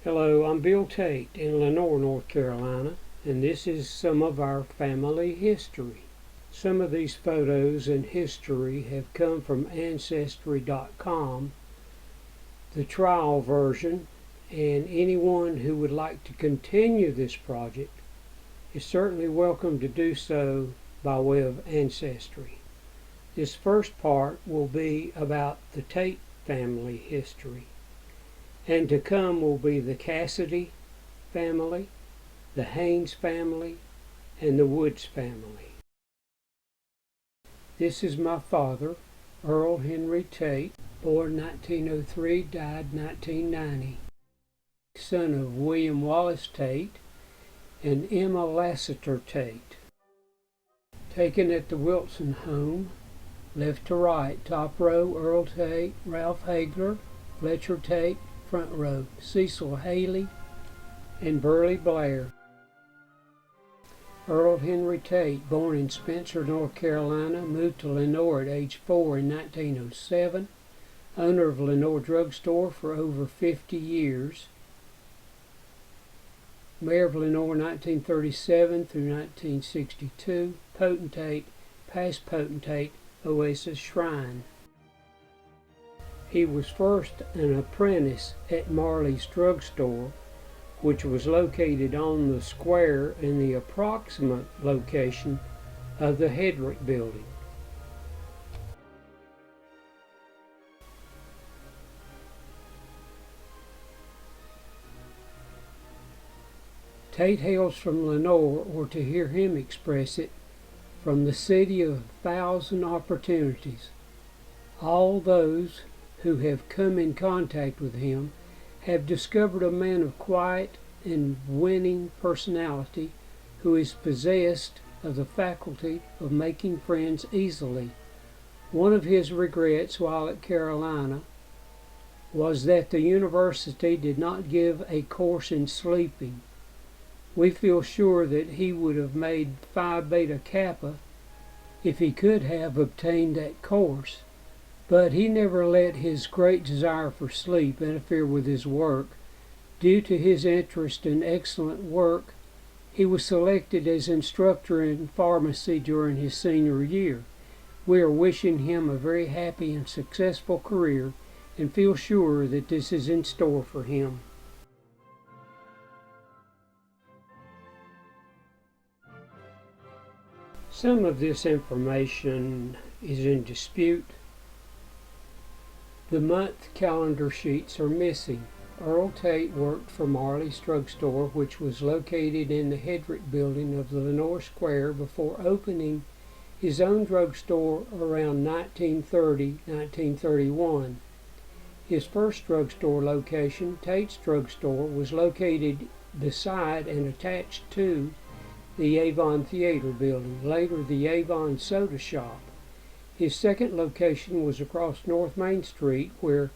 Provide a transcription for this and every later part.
Hello, I'm Bill Tate in Lenoir, North Carolina, and this is some of our family history. Some of these photos and history have come from Ancestry.com, the trial version, and anyone who would like to continue this project is certainly welcome to do so by way of Ancestry. This first part will be about the Tate family history. And to come will be the Cassaday family, the Haynes family, and the Woods family. This is my father, Earl Henry Tate, born 1903, died 1990, son of William Wallace Tate and Emma Lassiter Tate. Taken at the Wilson home, left to right, top row, Earl Tate, Ralph Hagler, Fletcher Tate, front row, Cecil Haley, and Burley Blair. Earl Henry Tate, born in Spencer, North Carolina, moved to Lenoir at age 4 in 1907, owner of Lenoir Drug Store for over 50 years, Mayor of Lenoir 1937 through 1962, potentate, past potentate, Oasis Shrine. He was first an apprentice at Marley's Drug Store, which was located on the square in the approximate location of the Hedrick building. Tate hails from Lenoir, or to hear him express it, from the city of 1,000 opportunities. All those who have come in contact with him have discovered a man of quiet and winning personality who is possessed of the faculty of making friends easily. One of his regrets while at Carolina was that the university did not give a course in sleeping. We feel sure that he would have made Phi Beta Kappa if he could have obtained that course. But he never let his great desire for sleep interfere with his work. Due to his interest in excellent work, he was selected as instructor in pharmacy during his senior year. We are wishing him a very happy and successful career and feel sure that this is in store for him. Some of this information is in dispute. The month calendar sheets are missing. Earl Tate worked for Marley's Drug Store, which was located in the Hedrick building of the Lenoir Square, before opening his own drugstore around 1930-1931. His first drugstore location, Tate's Drugstore, was located beside and attached to the Avon Theater building, later the Avon Soda Shop. His second location was across North Main Street, where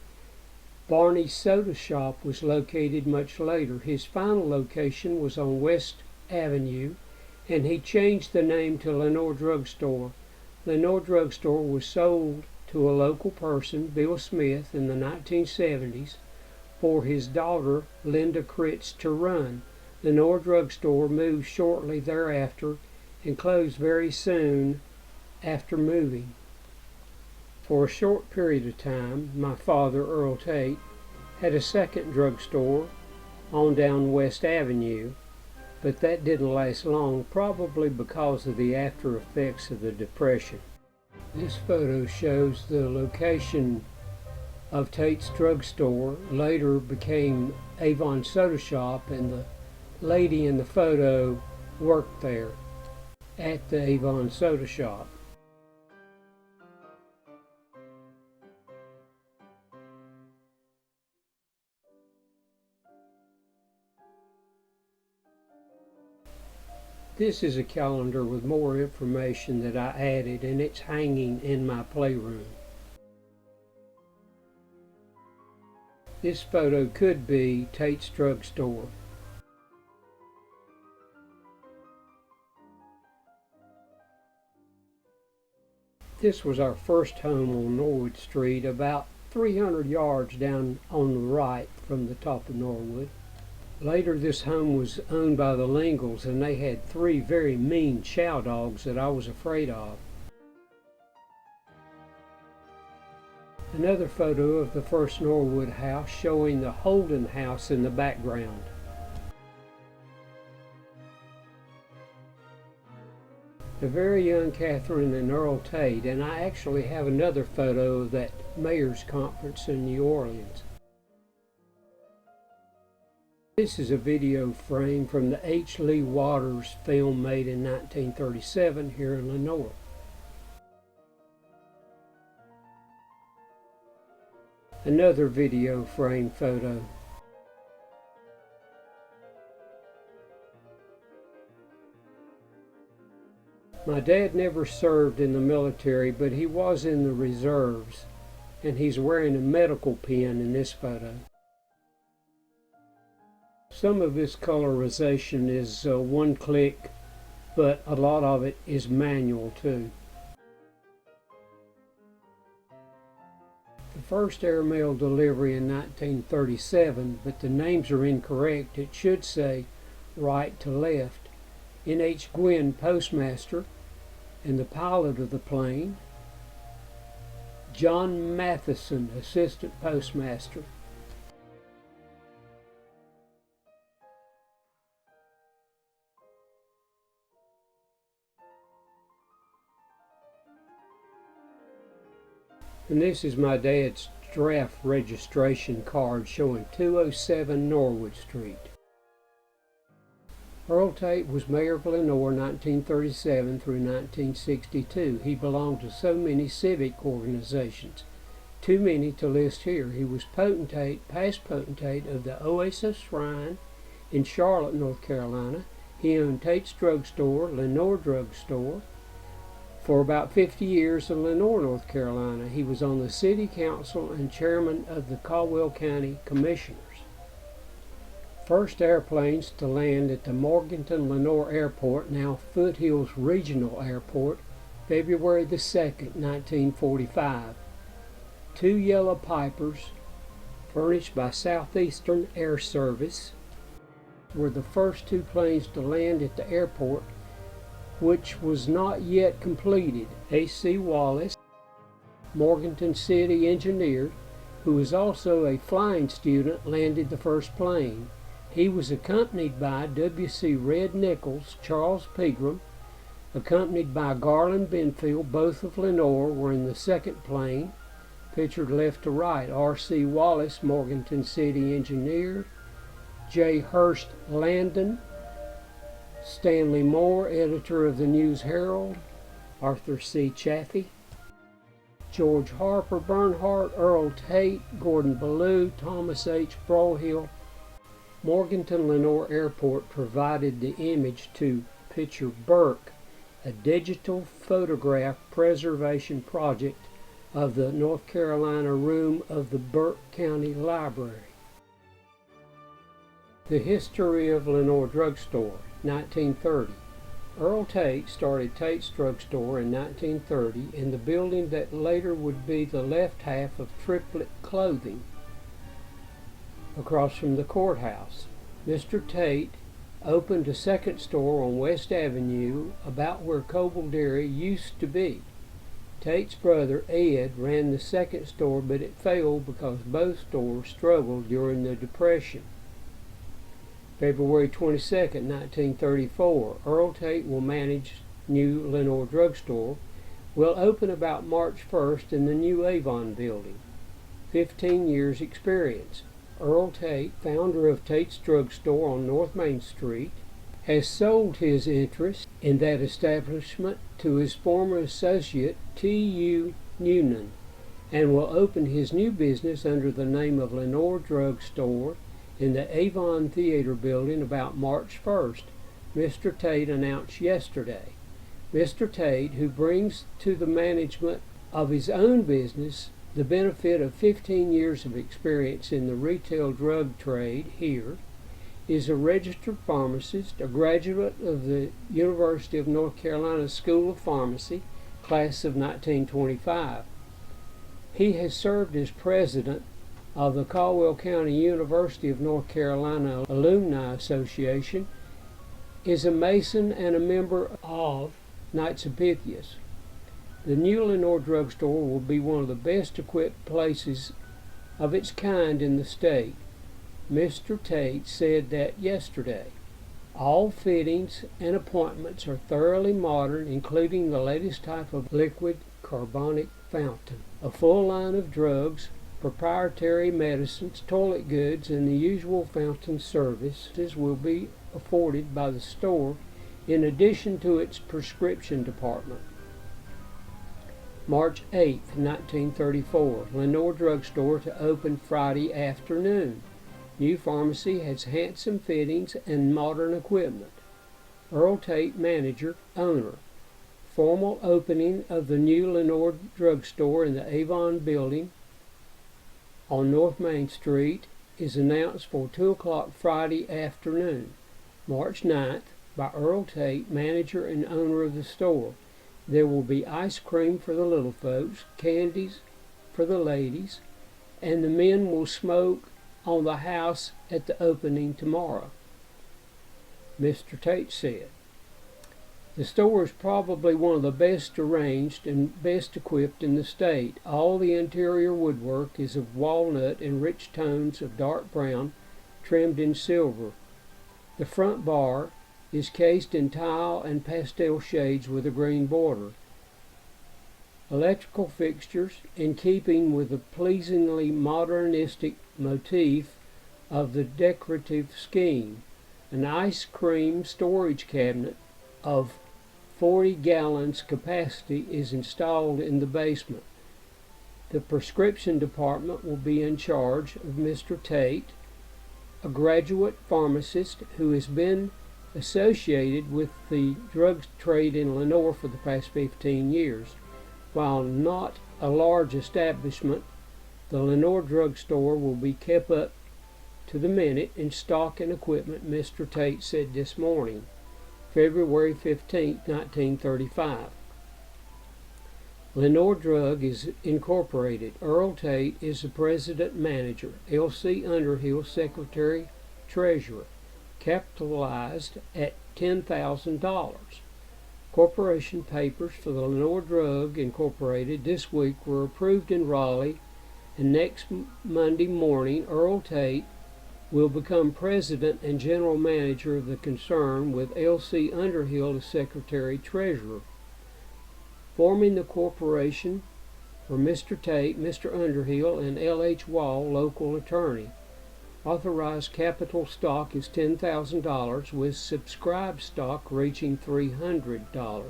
Barney's Soda Shop was located much later. His final location was on West Avenue, and he changed the name to Lenoir Drug Store. Lenoir Drug Store was sold to a local person, Bill Smith, in the 1970s for his daughter, Linda Kritz, to run. Lenoir Drug Store moved shortly thereafter and closed very soon after moving. For a short period of time, my father, Earl Tate, had a second drugstore on down West Avenue, but that didn't last long, probably because of the after effects of the Depression. This photo shows the location of Tate's Drugstore, later became Avon Soda Shop, and the lady in the photo worked there at the Avon Soda Shop. This is a calendar with more information that I added, and it's hanging in my playroom. This photo could be Tate's Drugstore. This was our first home on Norwood Street, about 300 yards down on the right from the top of Norwood. Later this home was owned by the Lingles, and they had 3 very mean chow dogs that I was afraid of. Another photo of the first Norwood house showing the Holden house in the background. The very young Catherine and Earl Tate, and I actually have another photo of that mayor's conference in New Orleans. This is a video frame from the H. Lee Waters film made in 1937 here in Lenoir. Another video frame photo. My dad never served in the military, but he was in the reserves, and he's wearing a medical pin in this photo. Some of this colorization is one click, but a lot of it is manual too. The first airmail delivery in 1937, but the names are incorrect. It should say right to left. N.H. Gwynn, postmaster, and the pilot of the plane. John Matheson, assistant postmaster. And this is my dad's draft registration card showing 207 Norwood Street. Earl Tate was mayor of Lenoir 1937 through 1962. He belonged to so many civic organizations, too many to list here. He was potentate, past potentate of the Oasis Shrine in Charlotte, North Carolina. He owned Tate's Drugstore, Lenoir Drugstore, for about 50 years in Lenoir, North Carolina. He was on the city council and chairman of the Caldwell County Commissioners. First airplanes to land at the Morganton Lenoir Airport, now Foothills Regional Airport, February the 2nd, 1945. 2 yellow Pipers, furnished by Southeastern Air Service, were the first 2 planes to land at the airport, which was not yet completed. A.C. Wallace, Morganton City engineer, who was also a flying student, landed the first plane. He was accompanied by W.C. Red Nichols, Charles Pegram, accompanied by Garland Benfield. Both of Lenoir were in the second plane, pictured left to right. R.C. Wallace, Morganton City engineer. J. Hurst Landon, Stanley Moore, editor of the News Herald. Arthur C. Chaffee, George Harper Bernhardt, Earl Tate, Gordon Ballou, Thomas H. Brohill. Morganton Lenoir Airport provided the image to Picture Burke, a digital photograph preservation project of the North Carolina room of the Burke County Library. The history of Lenoir Drugstore, 1930. Earl Tate started Tate's Drugstore in 1930 in the building that later would be the left half of Triplet Clothing, across from the courthouse. Mr. Tate opened a second store on West Avenue, about where Coble Dairy used to be. Tate's brother Ed ran the second store, but it failed because both stores struggled during the Depression. February 22, 1934, Earl Tate will manage new Lenoir Drugstore, will open about March 1st in the new Avon building. 15 years experience. Earl Tate, founder of Tate's Drugstore on North Main Street, has sold his interest in that establishment to his former associate T.U. Noonan, and will open his new business under the name of Lenoir Drugstore in the Avon Theater building about March 1st, Mr. Tate announced yesterday. Mr. Tate, who brings to the management of his own business the benefit of 15 years of experience in the retail drug trade here, is a registered pharmacist, a graduate of the University of North Carolina School of Pharmacy, class of 1925. He has served as president of the Caldwell County University of North Carolina Alumni Association, is a Mason and a member of Knights of Pythias. The new Lenoir drugstore will be one of the best equipped places of its kind in the state. Mr. Tate said that yesterday. All fittings and appointments are thoroughly modern, including the latest type of liquid carbonic fountain. A full line of drugs, proprietary medicines, toilet goods, and the usual fountain services will be afforded by the store in addition to its prescription department. March 8, 1934, Lenoir Drugstore to open Friday afternoon. New pharmacy has handsome fittings and modern equipment. Earl Tate, manager, owner. Formal opening of the new Lenoir Drugstore in the Avon building on North Main Street is announced for 2 o'clock Friday afternoon, March 9th, by Earl Tate, manager and owner of the store. There will be ice cream for the little folks, candies for the ladies, and the men will smoke on the house at the opening tomorrow, Mr. Tate said. The store is probably one of the best arranged and best equipped in the state. All the interior woodwork is of walnut and rich tones of dark brown, trimmed in silver. The front bar is cased in tile and pastel shades with a green border. Electrical fixtures, in keeping with the pleasingly modernistic motif of the decorative scheme. An ice cream storage cabinet of 40 gallons capacity is installed in the basement. The prescription department will be in charge of Mr. Tate, a graduate pharmacist who has been associated with the drug trade in Lenoir for the past 15 years. While not a large establishment, the Lenoir drugstore will be kept up to the minute in stock and equipment, Mr. Tate said this morning, February 15, 1935. Lenoir Drug is incorporated. Earl Tate is the president manager. L.C. Underhill, secretary treasurer. Capitalized at $10,000. Corporation papers for the Lenoir Drug Incorporated this week were approved in Raleigh, and next Monday morning Earl Tate will become president and general manager of the concern, with L.C. Underhill as secretary treasurer. Forming the corporation were Mr. Tate, Mr. Underhill, and L.H. Wall, local attorney. Authorized capital stock is $10,000, with subscribed stock reaching $300.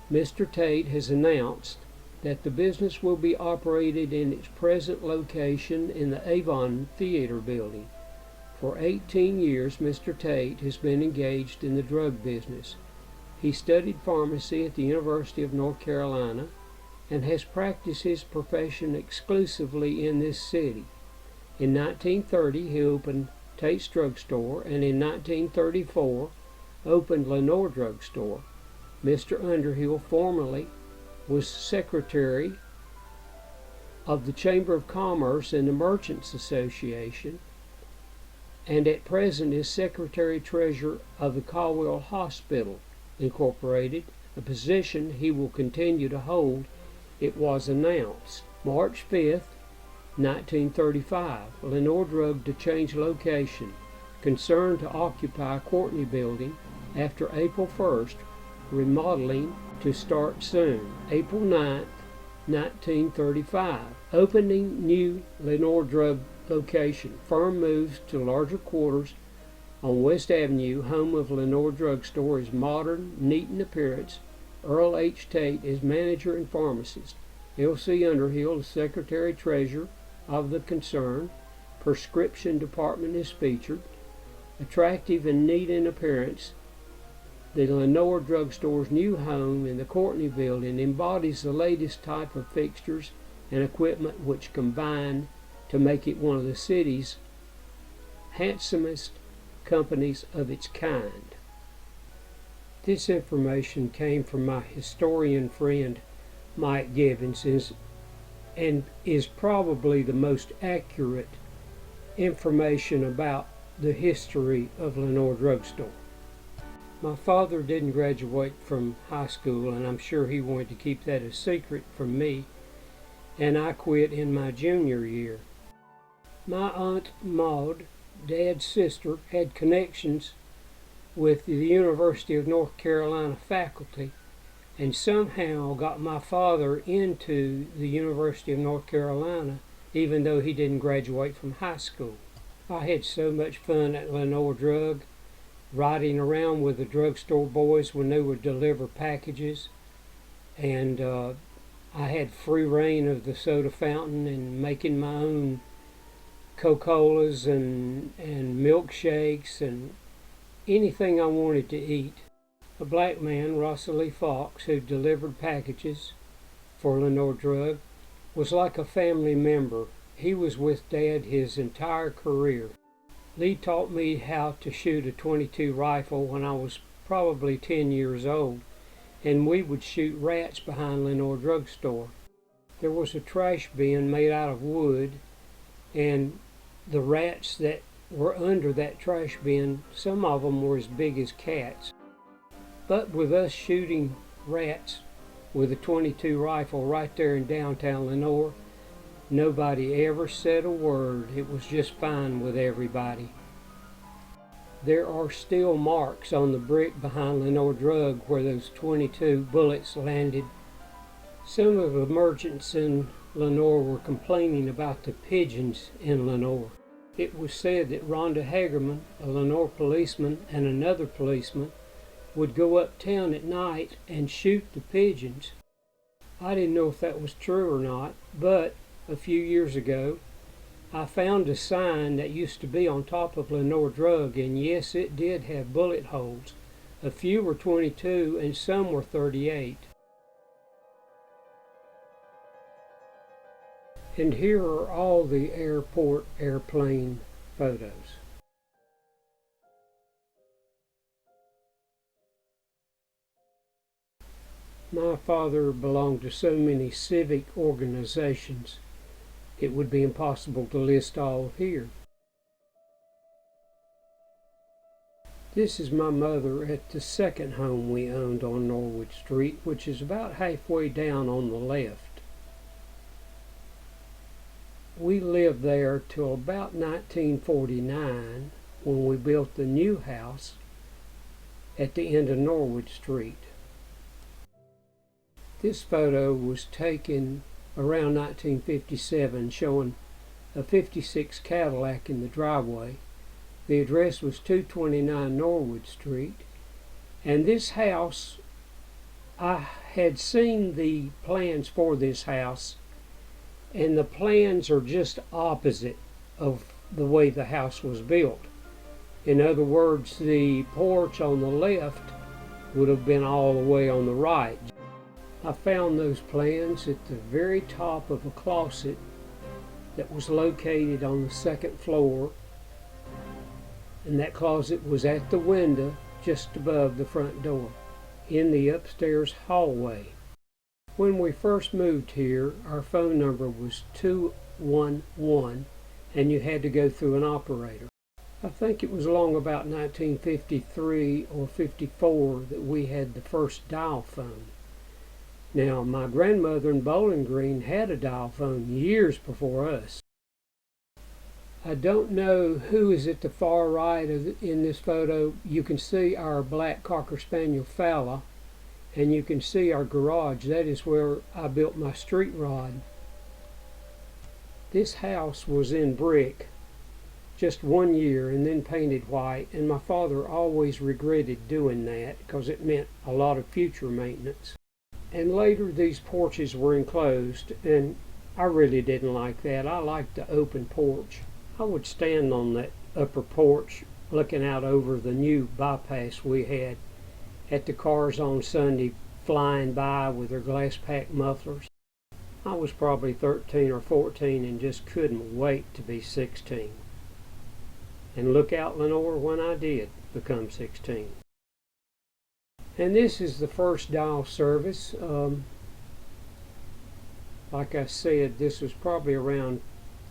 Mr. Tate has announced that the business will be operated in its present location in the Avon Theater building. For 18 years, Mr. Tate has been engaged in the drug business. He studied pharmacy at the University of North Carolina and has practiced his profession exclusively in this city. In 1930, he opened Tate's Drugstore, and in 1934, opened Lenoir Drugstore. Mr. Underhill formerly was secretary of the Chamber of Commerce and the Merchants Association, and at present is secretary-treasurer of the Caldwell Hospital Incorporated, a position he will continue to hold, it was announced. March 5th, 1935, Lenoir Drug to change location. Concern to occupy Courtney Building after April 1st, remodeling to start soon. April 9th, 1935, opening new Lenoir Drug location. Firm moves to larger quarters on West Avenue. Home of Lenoir Drugstore is modern, neat in appearance. Earl H. Tate is manager and pharmacist. L.C. Underhill is secretary-treasurer of the concern. Prescription department is featured. Attractive and neat in appearance, the Lenoir Drugstore's new home in the Courtney Building embodies the latest type of fixtures and equipment which combine to make it one of the city's handsomest companies of its kind. This information came from my historian friend Mike Gibbons, and is probably the most accurate information about the history of Lenoir Drugstore. My father didn't graduate from high school, and I'm sure he wanted to keep that a secret from me, and I quit in my junior year. My Aunt Maud, Dad's sister, had connections with the University of North Carolina faculty, and somehow got my father into the University of North Carolina, even though he didn't graduate from high school. I had so much fun at Lenoir Drug, riding around with the drugstore boys when they would deliver packages, and I had free reign of the soda fountain and making my own Coca-Colas and milkshakes and anything I wanted to eat. A black man, Rosalie Fox, who delivered packages for Lenoir Drug, was like a family member. He was with Dad his entire career. Lee taught me how to shoot a .22 rifle when I was probably 10 years old, and we would shoot rats behind Lenoir Drugstore. There was a trash bin made out of wood, and the rats that were under that trash bin, some of them were as big as cats. But with us shooting rats with a .22 rifle right there in downtown Lenoir, nobody ever said a word. It was just fine with everybody. There are still marks on the brick behind Lenoir Drug where those .22 bullets landed. Some of the merchants in Lenoir were complaining about the pigeons in Lenoir. It was said that Rhonda Hagerman, a Lenoir policeman, and another policeman would go uptown at night and shoot the pigeons. I didn't know if that was true or not, but a few years ago I found a sign that used to be on top of Lenoir Drug, and yes, it did have bullet holes. A few were .22 and some were .38. And here are all the airport airplane photos. My father belonged to so many civic organizations, it would be impossible to list all here. This is my mother at the second home we owned on Norwood Street, which is about halfway down on the left. We lived there till about 1949 when we built the new house at the end of Norwood Street. This photo was taken around 1957, showing a '56 Cadillac in the driveway. The address was 229 Norwood Street, and this house, I had seen the plans for this house, and the plans are just opposite of the way the house was built. In other words, the porch on the left would have been all the way on the right. I found those plans at the very top of a closet that was located on the second floor, and that closet was at the window just above the front door in the upstairs hallway. When we first moved here, our phone number was 211, and you had to go through an operator. I think it was along about 1953 or 54 that we had the first dial phone. Now, my grandmother in Bowling Green had a dial phone years before us. I don't know who is at the far right in this photo. You can see our black Cocker Spaniel Fala, and you can see our garage. That is where I built my street rod. This house was in brick just 1 year and then painted white, and my father always regretted doing that because it meant a lot of future maintenance. And later these porches were enclosed, and I really didn't like that. I liked the open porch. I would stand on that upper porch looking out over the new bypass we had at the cars on Sunday flying by with their glass pack mufflers. I was probably 13 or 14 and just couldn't wait to be 16. And look out, Lenoir, when I did become 16. And this is the first dial service. Like I said, this was probably around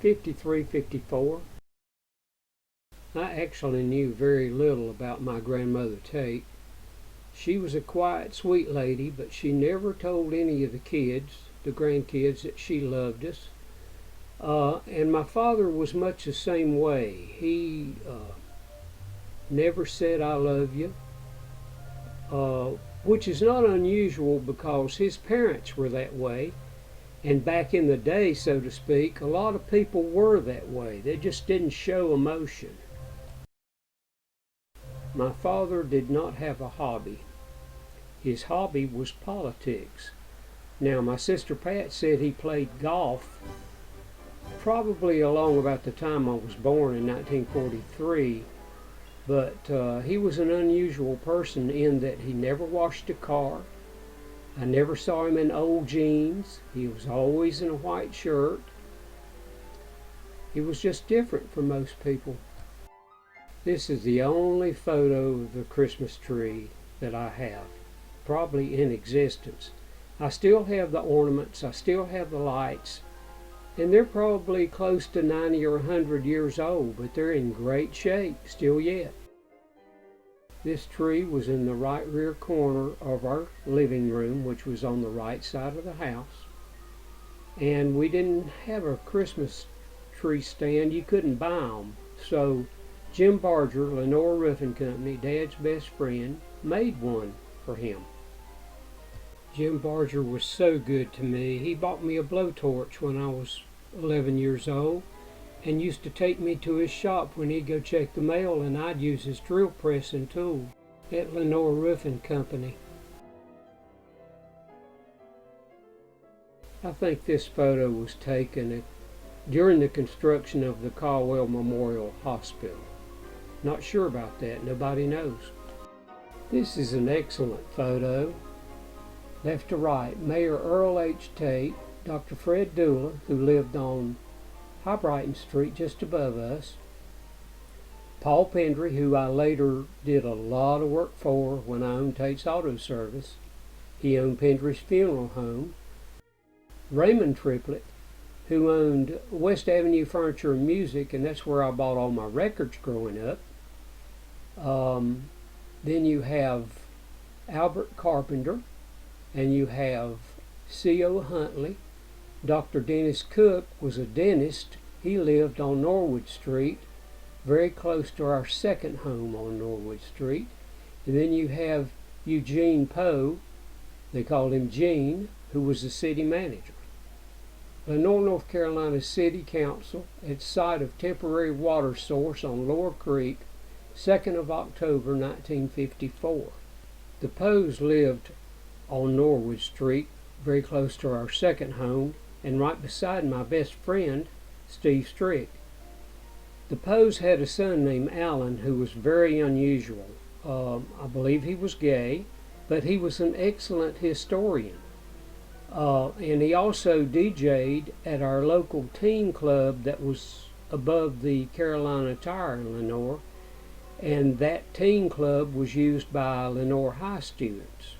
53, 54. I actually knew very little about my grandmother Tate. She was a quiet, sweet lady, but she never told any of the kids, the grandkids, that she loved us. And my father was much the same way. He never said, "I love you," which is not unusual because his parents were that way. And back in the day, so to speak, a lot of people were that way. They just didn't show emotion. My father did not have a hobby. His hobby was politics. Now, my sister Pat said he played golf probably along about the time I was born in 1943, but he was an unusual person in that he never washed a car. I never saw him in old jeans. He was always in a white shirt. He was just different from most people. This is the only photo of the Christmas tree that I have, probably in existence. I still have the ornaments, I still have the lights, and they're probably close to 90 or 100 years old, but they're in great shape still yet. This tree was in the right rear corner of our living room, which was on the right side of the house. And we didn't have a Christmas tree stand. You couldn't buy them. So Jim Barger, Lenoir Roofing Company, Dad's best friend, made one for him. Jim Barger was so good to me. He bought me a blowtorch when I was 11 years old and used to take me to his shop when he'd go check the mail, and I'd use his drill pressing tool at Lenoir Roofing Company. I think this photo was taken during the construction of the Caldwell Memorial Hospital. Not sure about that, nobody knows. This is an excellent photo. Left to right, Mayor Earl H. Tate, Dr. Fred Dula, who lived on High Brighton Street just above us, Paul Pendry, who I later did a lot of work for when I owned Tate's Auto Service. He owned Pendry's Funeral Home. Raymond Triplett, who owned West Avenue Furniture and Music, and that's where I bought all my records growing up. Then you have Albert Carpenter, and you have C.O. Huntley. Dr. Dennis Cook was a dentist. He lived on Norwood Street, very close to our second home on Norwood Street. And then you have Eugene Poe, they called him Gene, who was the city manager. Lenoir, North Carolina City Council at site of temporary water source on Lower Creek, 2nd of October 1954. The Poes lived on Norwood Street, very close to our second home, and right beside my best friend, Steve Strick. The Poes had a son named Alan who was very unusual. I believe he was gay, but he was an excellent historian. And he also DJ'd at our local teen club that was above the Carolina Tire in Lenoir, and that teen club was used by Lenoir High students.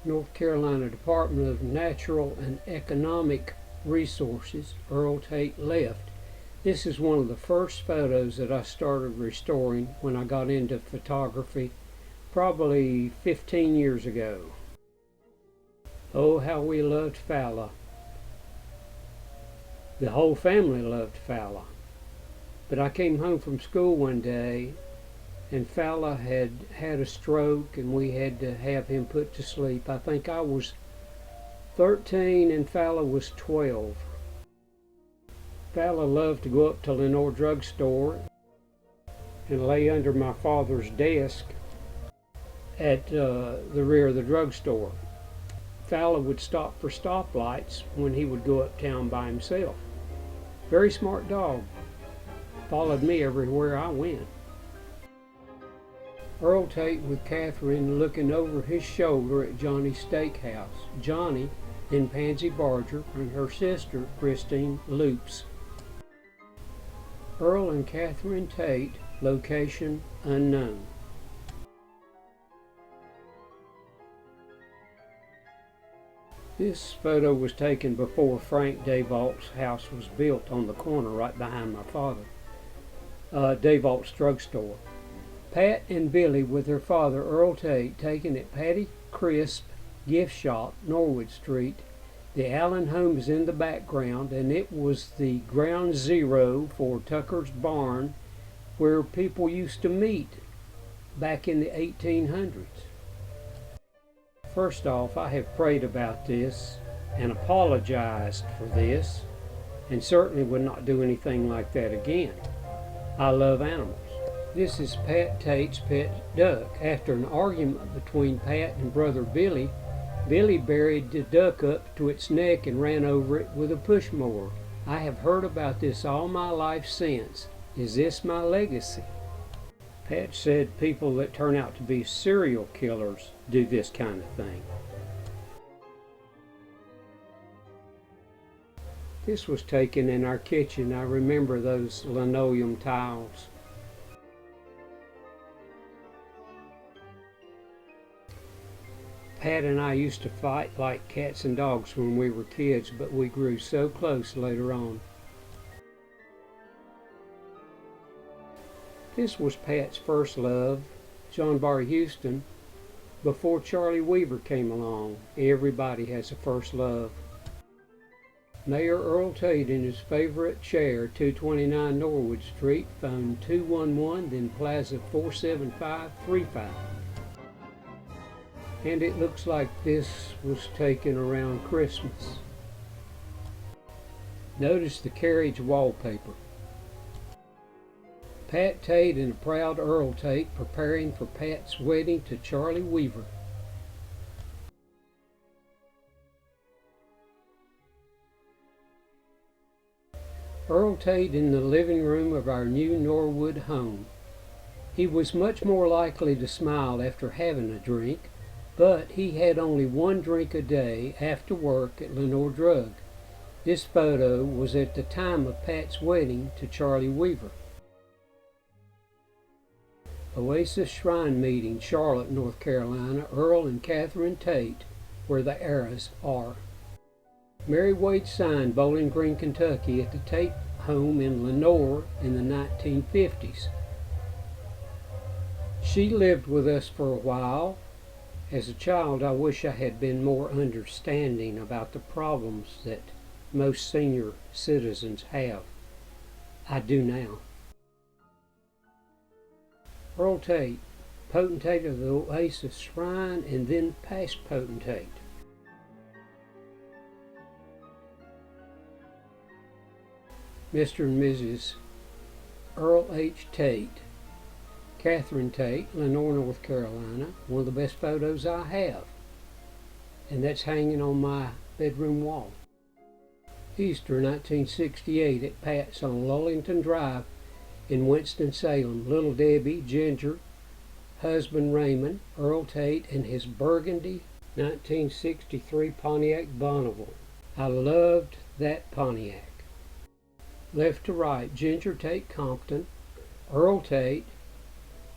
North Carolina Department of Natural and Economic Resources, Earl Tate left. This is one of the first photos that I started restoring when I got into photography, probably 15 years ago. Oh, how we loved Fowler. The whole family loved Fowler. But I came home from school one day and Fowler had had a stroke and we had to have him put to sleep. I think I was 13 and Fowler was 12. Fowler loved to go up to Lenoir drugstore and lay under my father's desk at the rear of the drugstore. Fowler would stop for stoplights when he would go uptown by himself. Very smart dog. Followed me everywhere I went. Earl Tate with Catherine looking over his shoulder at Johnny's Steakhouse. Johnny, then Pansy Barger, and her sister, Christine Loops. Earl and Catherine Tate, location unknown. This photo was taken before Frank Dayvalt's house was built on the corner right behind my father. Dayvalt's drugstore. Pat and Billy with their father Earl Tate taken at Patty Crisp Gift Shop, Norwood Street. The Allen home is in the background, and it was the ground zero for Tucker's Barn, where people used to meet back in the 1800s. First off, I have prayed about this and apologized for this, and certainly would not do anything like that again. I love animals. This is Pat Tate's pet duck. After an argument between Pat and brother Billy, Billy buried the duck up to its neck and ran over it with a push mower. I have heard about this all my life since. Is this my legacy? Pat said people that turn out to be serial killers do this kind of thing. This was taken in our kitchen. I remember those linoleum tiles. Pat and I used to fight like cats and dogs when we were kids, but we grew so close later on. This was Pat's first love, John Bar Houston, before Charlie Weaver came along. Everybody has a first love. Mayor Earl Tate in his favorite chair, 229 Norwood Street, phone 211, then Plaza 47535. And it looks like this was taken around Christmas. Notice the carriage wallpaper. Pat Tate and a proud Earl Tate preparing for Pat's wedding to Charlie Weaver. Earl Tate in the living room of our new Norwood home. He was much more likely to smile after having a drink, but he had only one drink a day after work at Lenoir Drug. This photo was at the time of Pat's wedding to Charlie Weaver. Oasis Shrine Meeting, Charlotte, North Carolina. Earl and Catherine Tate, where the eras are. Mary Wade signed, Bowling Green, Kentucky, at the Tate home in Lenoir in the 1950s. She lived with us for a while. As a child, I wish I had been more understanding about the problems that most senior citizens have. I do now. Earl Tate, potentate of the Oasis Shrine, and then past potentate. Mr. and Mrs. Earl H. Tate, Catherine Tate, Lenoir, North Carolina. One of the best photos I have, and that's hanging on my bedroom wall. Easter 1968 at Pat's on Lullington Drive in Winston-Salem. Little Debbie, Ginger, husband Raymond, Earl Tate, and his burgundy 1963 Pontiac Bonneville. I loved that Pontiac. Left to right, Ginger Tate Compton, Earl Tate,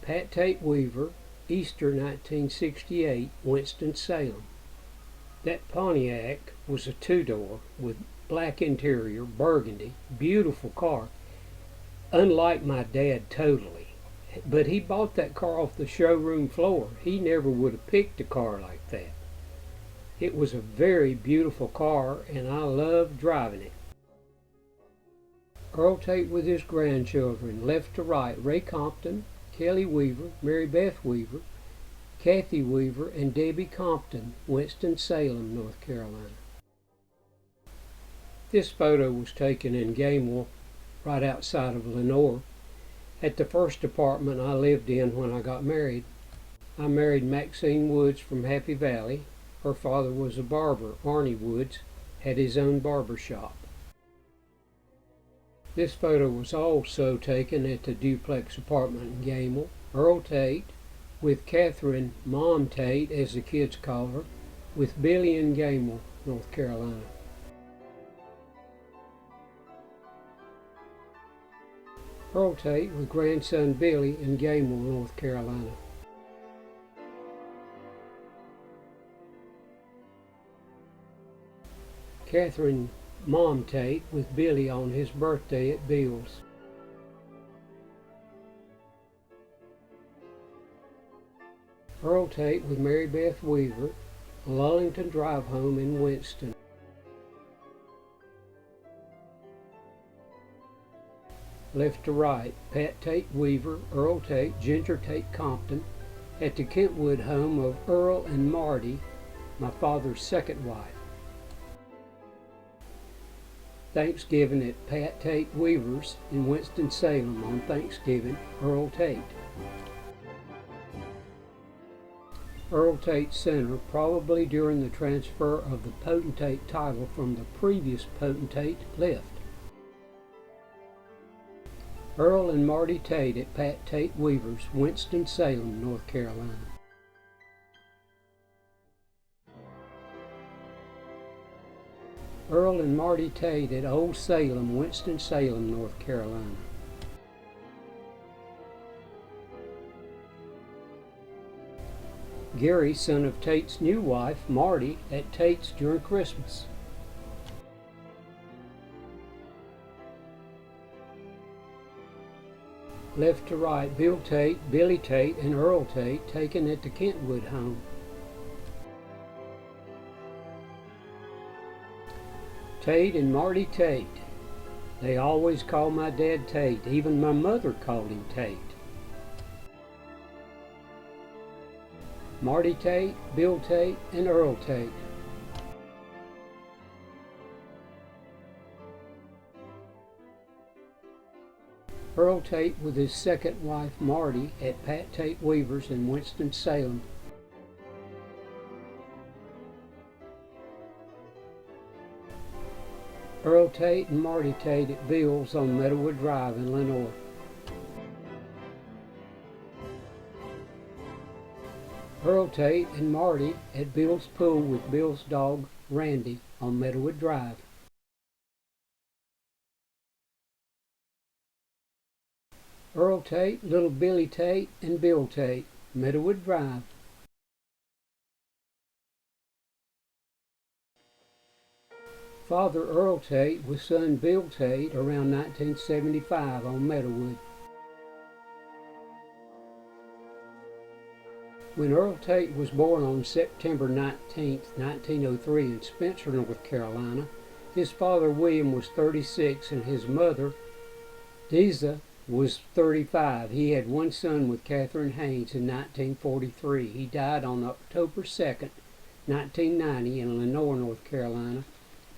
Pat Tate Weaver, Easter 1968, Winston-Salem. That Pontiac was a two-door with black interior, burgundy, beautiful car. Unlike my dad totally. But he bought that car off the showroom floor. He never would have picked a car like that. It was a very beautiful car, and I loved driving it. Earl Tate with his grandchildren, left to right, Ray Compton, Kelly Weaver, Mary Beth Weaver, Kathy Weaver, and Debbie Compton, Winston-Salem, North Carolina. This photo was taken in Gamewell, right outside of Lenoir, at the first apartment I lived in when I got married. I married Maxine Woods from Happy Valley. Her father was a barber. Arnie Woods had his own barber shop. This photo was also taken at the duplex apartment in Gamewell. Earl Tate with Catherine, Mom Tate as the kids call her, with Billy in Gamewell, North Carolina. Earl Tate with grandson Billy in Gamewell, North Carolina. Catherine Mom Tate with Billy on his birthday at Bill's. Earl Tate with Mary Beth Weaver, Lullington Drive home in Winston. Left to right, Pat Tate Weaver, Earl Tate, Ginger Tate Compton, at the Kentwood home of Earl and Marty, my father's second wife. Thanksgiving at Pat Tate Weaver's in Winston-Salem on Thanksgiving, Earl Tate. Earl Tate Center, probably during the transfer of the potentate title from the previous potentate, left. Earl and Marty Tate at Pat Tate Weaver's, Winston-Salem, North Carolina. Earl and Marty Tate at Old Salem, Winston-Salem, North Carolina. Gary, son of Tate's new wife, Marty, at Tate's during Christmas. Left to right, Bill Tate, Billy Tate, and Earl Tate taken at the Kentwood home. Tate and Marty Tate. They always called my dad Tate. Even my mother called him Tate. Marty Tate, Bill Tate, and Earl Tate. Earl Tate with his second wife Marty at Pat Tate Weaver's in Winston-Salem. Earl Tate and Marty Tate at Bill's on Meadowwood Drive in Lenoir. Earl Tate and Marty at Bill's Pool with Bill's dog Randy on Meadowwood Drive. Earl Tate, little Billy Tate, and Bill Tate, Meadowwood Drive. Father Earl Tate with son Bill Tate around 1975 on Meadowwood. When Earl Tate was born on September 19, 1903 in Spencer, North Carolina, his father William was 36 and his mother Deza was 35. He had one son with Catherine Haynes in 1943. He died on October 2nd, 1990 in Lenoir, North Carolina,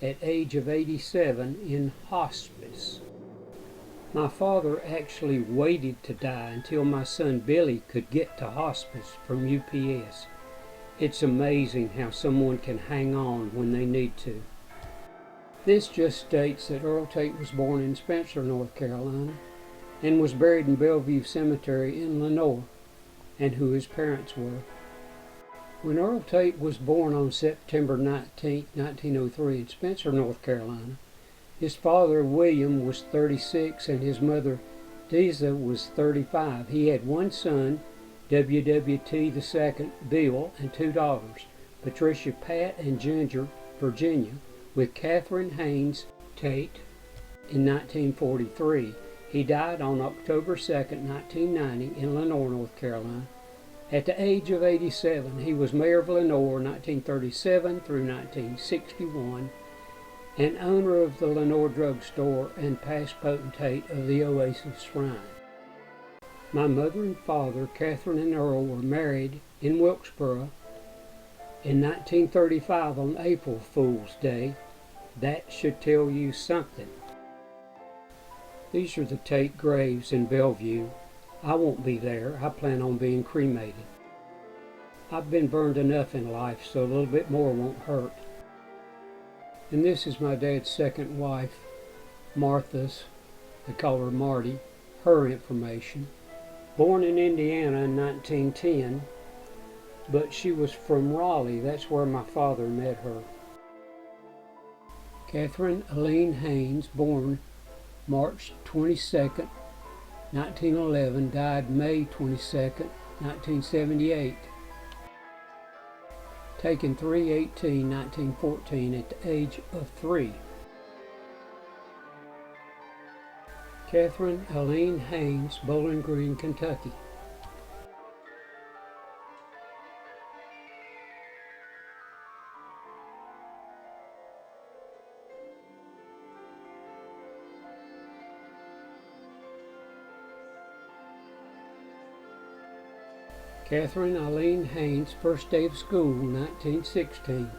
at age of 87 in hospice. My father actually waited to die until my son Billy could get to hospice from UPS. It's amazing how someone can hang on when they need to. This just states that Earl Tate was born in Spencer, North Carolina, and was buried in Bellevue Cemetery in Lenoir, and who his parents were. When Earl Tate was born on September 19, 1903 in Spencer, North Carolina, his father William was 36 and his mother Deza was 35. He had one son, WWT II, Bill, and two daughters, Patricia, Pat, and Ginger, Virginia, with Catherine Haynes Tate in 1943. He died on October 2, 1990 in Lenoir, North Carolina. At the age of 87, he was mayor of Lenoir 1937 through 1961 and owner of the Lenoir drugstore and past potentate of the Oasis Shrine. My mother and father, Catherine and Earl, were married in Wilkesboro in 1935 on April Fool's Day. That should tell you something. These are the Tate graves in Bellevue. I won't be there. I plan on being cremated. I've been burned enough in life, so a little bit more won't hurt. And this is my dad's second wife, Martha's, they call her Marty, her information. Born in Indiana in 1910, but she was from Raleigh. That's where my father met her. Catherine Elaine Haynes, born March 22nd, 1911, died May 22nd, 1978. taken 3/18/1914 at the age of 3. Catherine Elaine Haynes, Bowling Green, Kentucky. Catherine Eileen Haynes, first day of school, 1916.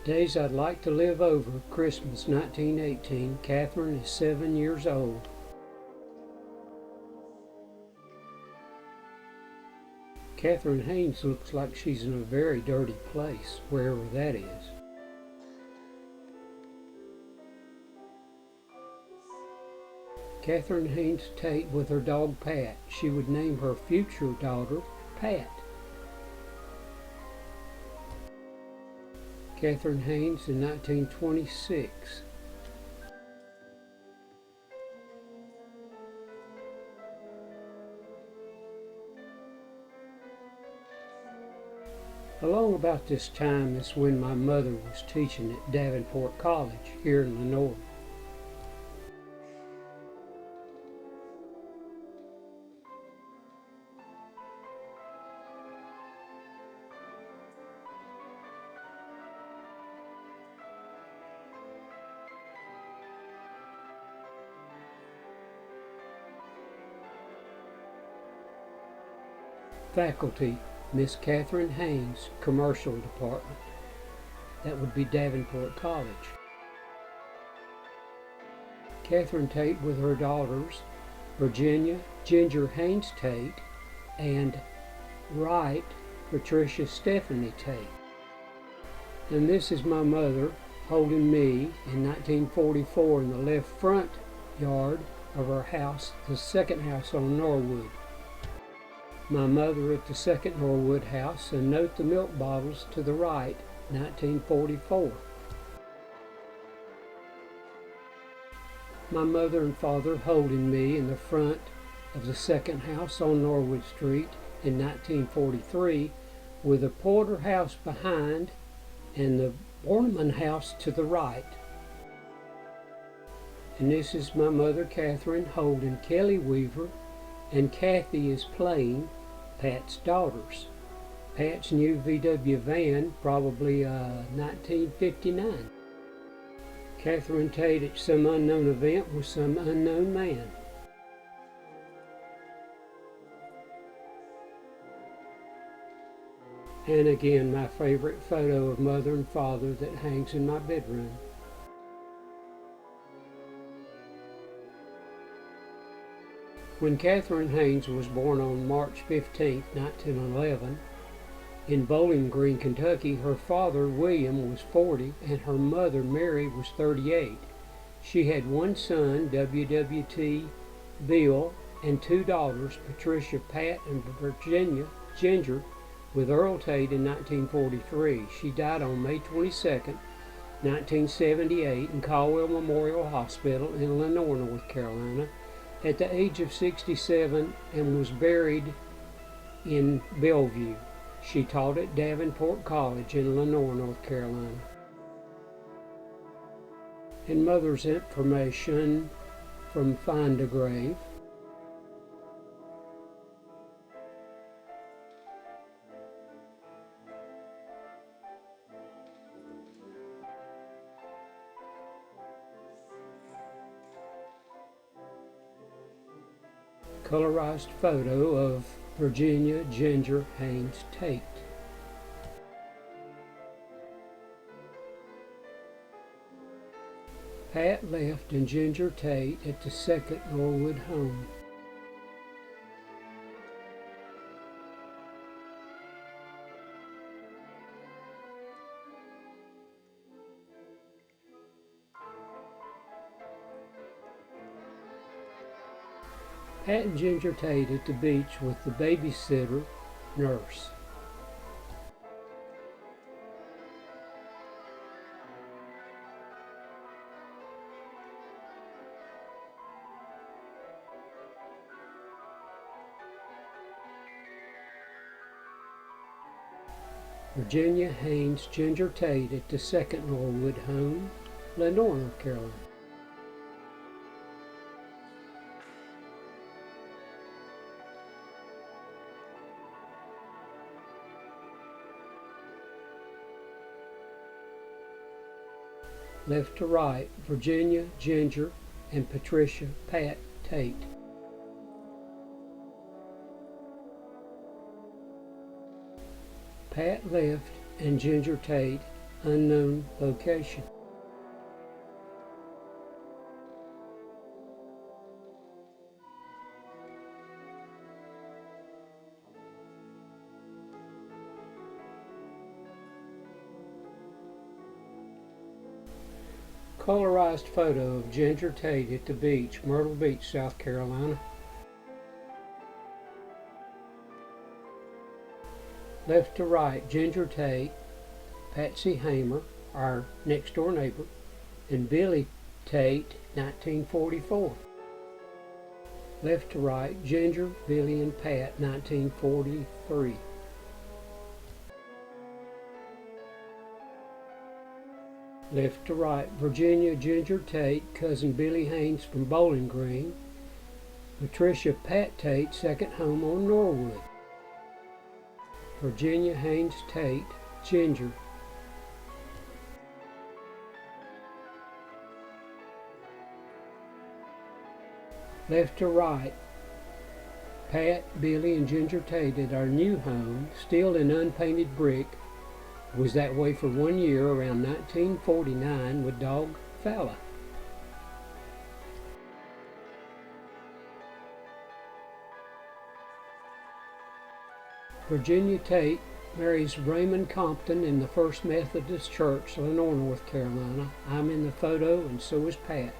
Days I'd like to live over, Christmas 1918. Catherine is 7 years old. Catherine Haynes looks like she's in a very dirty place, wherever that is. Catherine Haynes Tate with her dog Pat. She would name her future daughter Pat. Catherine Haynes in 1926. Along about this time is when my mother was teaching at Davenport College here in Lenoir. Faculty, Miss Catherine Haynes, Commercial Department. That would be Davenport College. Catherine Tate with her daughters, Virginia Ginger Haynes Tate, and Wright Patricia Stephanie Tate. And this is my mother holding me in 1944 in the left front yard of our house, the second house on Norwood. My mother at the second Norwood house, and note the milk bottles to the right, 1944. My mother and father holding me in the front of the second house on Norwood Street in 1943, with the Porter house behind and the Borneman house to the right. And this is my mother Catherine holding Kelly Weaver, and Kathy is playing Pat's daughters. Pat's new VW van, probably 1959. Catherine Tate at some unknown event with some unknown man. And again, my favorite photo of mother and father that hangs in my bedroom. When Catherine Haynes was born on March 15, 1911, in Bowling Green, Kentucky, her father, William, was 40 and her mother, Mary, was 38. She had one son, Ww Beetle, and two daughters, Patricia, Pat, and Virginia, Ginger, with Earl Tate in 1943. She died on May 22, 1978 in Caldwell Memorial Hospital in Lenoir, North Carolina, at the age of 67, and was buried in Bellevue. She taught at Davenport College in Lenoir, North Carolina. And mother's information from Find a Grave. Colorized photo of Virginia Ginger Haynes Tate. Pat left and Ginger Tate at the second Norwood home. Pat and Ginger Tate at the beach with the babysitter, nurse. Virginia Haynes Ginger Tate at the second Norwood home, Lenoir, North Carolina. Left to right, Virginia, Ginger, and Patricia, Pat Tate. Pat left and Ginger Tate, unknown location. Colorized photo of Ginger Tate at the beach, Myrtle Beach, South Carolina. Left to right, Ginger Tate, Patsy Hamer, our next door neighbor, and Billy Tate, 1944. Left to right, Ginger, Billy, and Pat, 1943. Left to right, Virginia, Ginger Tate, cousin Billy Haynes from Bowling Green, Patricia, Pat Tate, second home on Norwood. Virginia Haynes Tate, Ginger. Left to right, Pat, Billy, and Ginger Tate at our new home, still in unpainted brick. Was that way for 1 year around 1949 with dog Fella. Virginia Tate marries Raymond Compton in the First Methodist Church, Lenoir, North Carolina. I'm in the photo and so is Pat.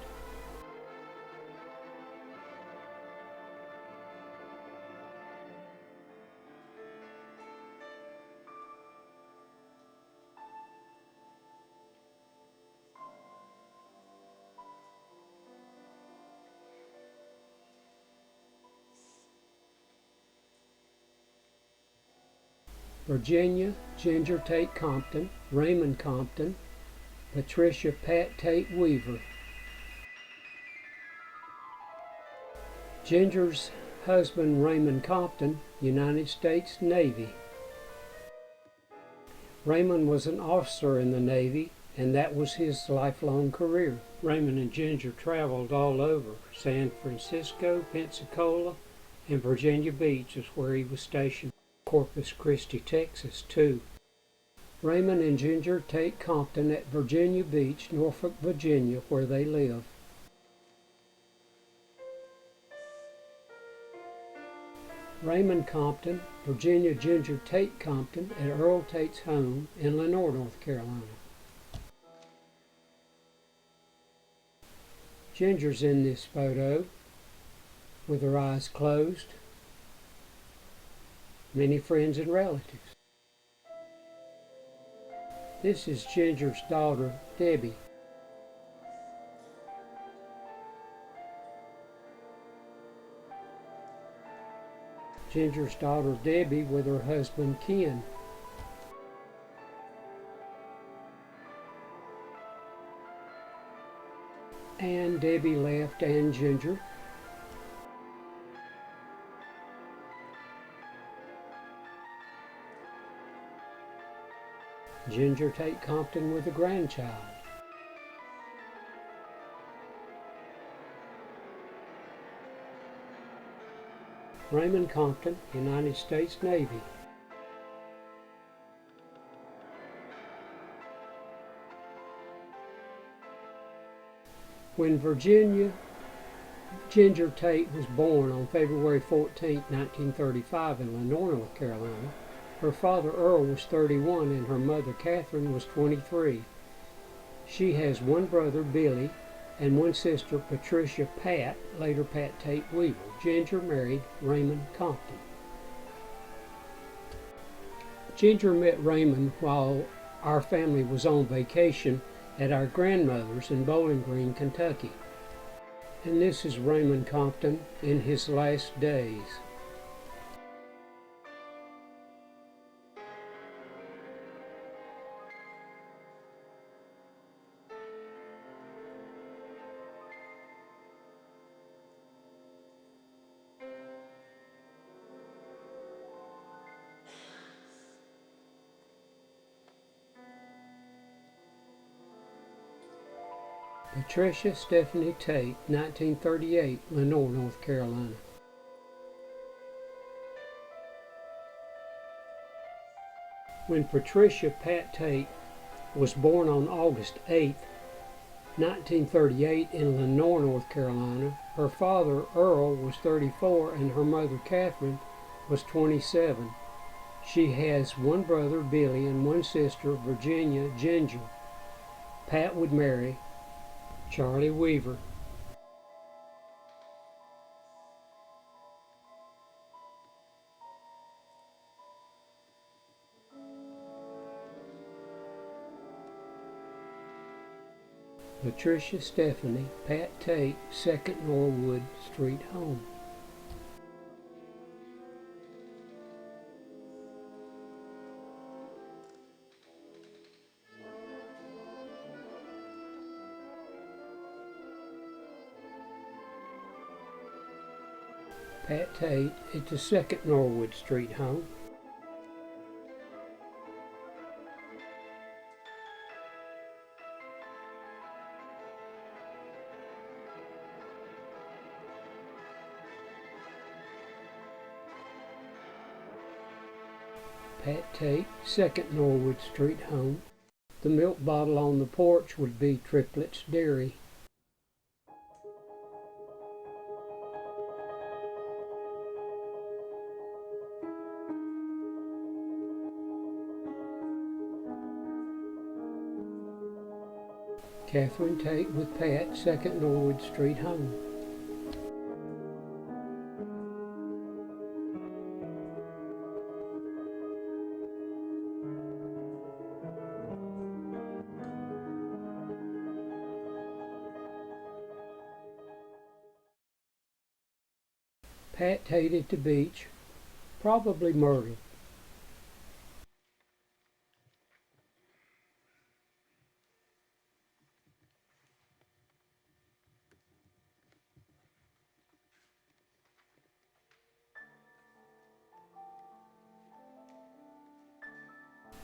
Virginia, Ginger Tate Compton, Raymond Compton, Patricia Pat Tate Weaver. Ginger's husband Raymond Compton, United States Navy. Raymond was an officer in the Navy, and that was his lifelong career. Raymond and Ginger traveled all over. San Francisco, Pensacola, and Virginia Beach is where he was stationed. Corpus Christi, Texas, too. Raymond and Ginger Tate Compton at Virginia Beach, Norfolk, Virginia, where they live. Raymond Compton, Virginia Ginger Tate Compton at Earl Tate's home in Lenoir, North Carolina. Ginger's in this photo with her eyes closed. Many friends and relatives. This is Ginger's daughter, Debbie. Ginger's daughter, Debbie, with her husband, Ken. And Debbie left and Ginger. Ginger Tate Compton with a grandchild. Raymond Compton, United States Navy. When Virginia Ginger Tate was born on February 14, 1935 in Lenoir, North Carolina, her father Earl was 31 and her mother Catherine was 23. She has one brother, Billy, and one sister, Patricia Pat, later Pat Tate Weaver. Ginger married Raymond Compton. Ginger met Raymond while our family was on vacation at our grandmother's in Bowling Green, Kentucky. And this is Raymond Compton in his last days. Patricia Stephanie Tate, 1938, Lenoir, North Carolina. When Patricia Pat Tate was born on August 8, 1938 in Lenoir, North Carolina, her father Earl was 34 and her mother Catherine was 27. She has one brother, Billy, and one sister, Virginia Ginger. Pat would marry Charlie Weaver. Patricia Stephanie Pat Tate, 2nd Norwood Street home. Pat Tate at the 2nd Norwood Street home. Pat Tate, 2nd Norwood Street home. The milk bottle on the porch would be Triplets Dairy. Catherine Tate with Pat, 2nd Norwood Street home. Pat Tate at the beach, probably murdered.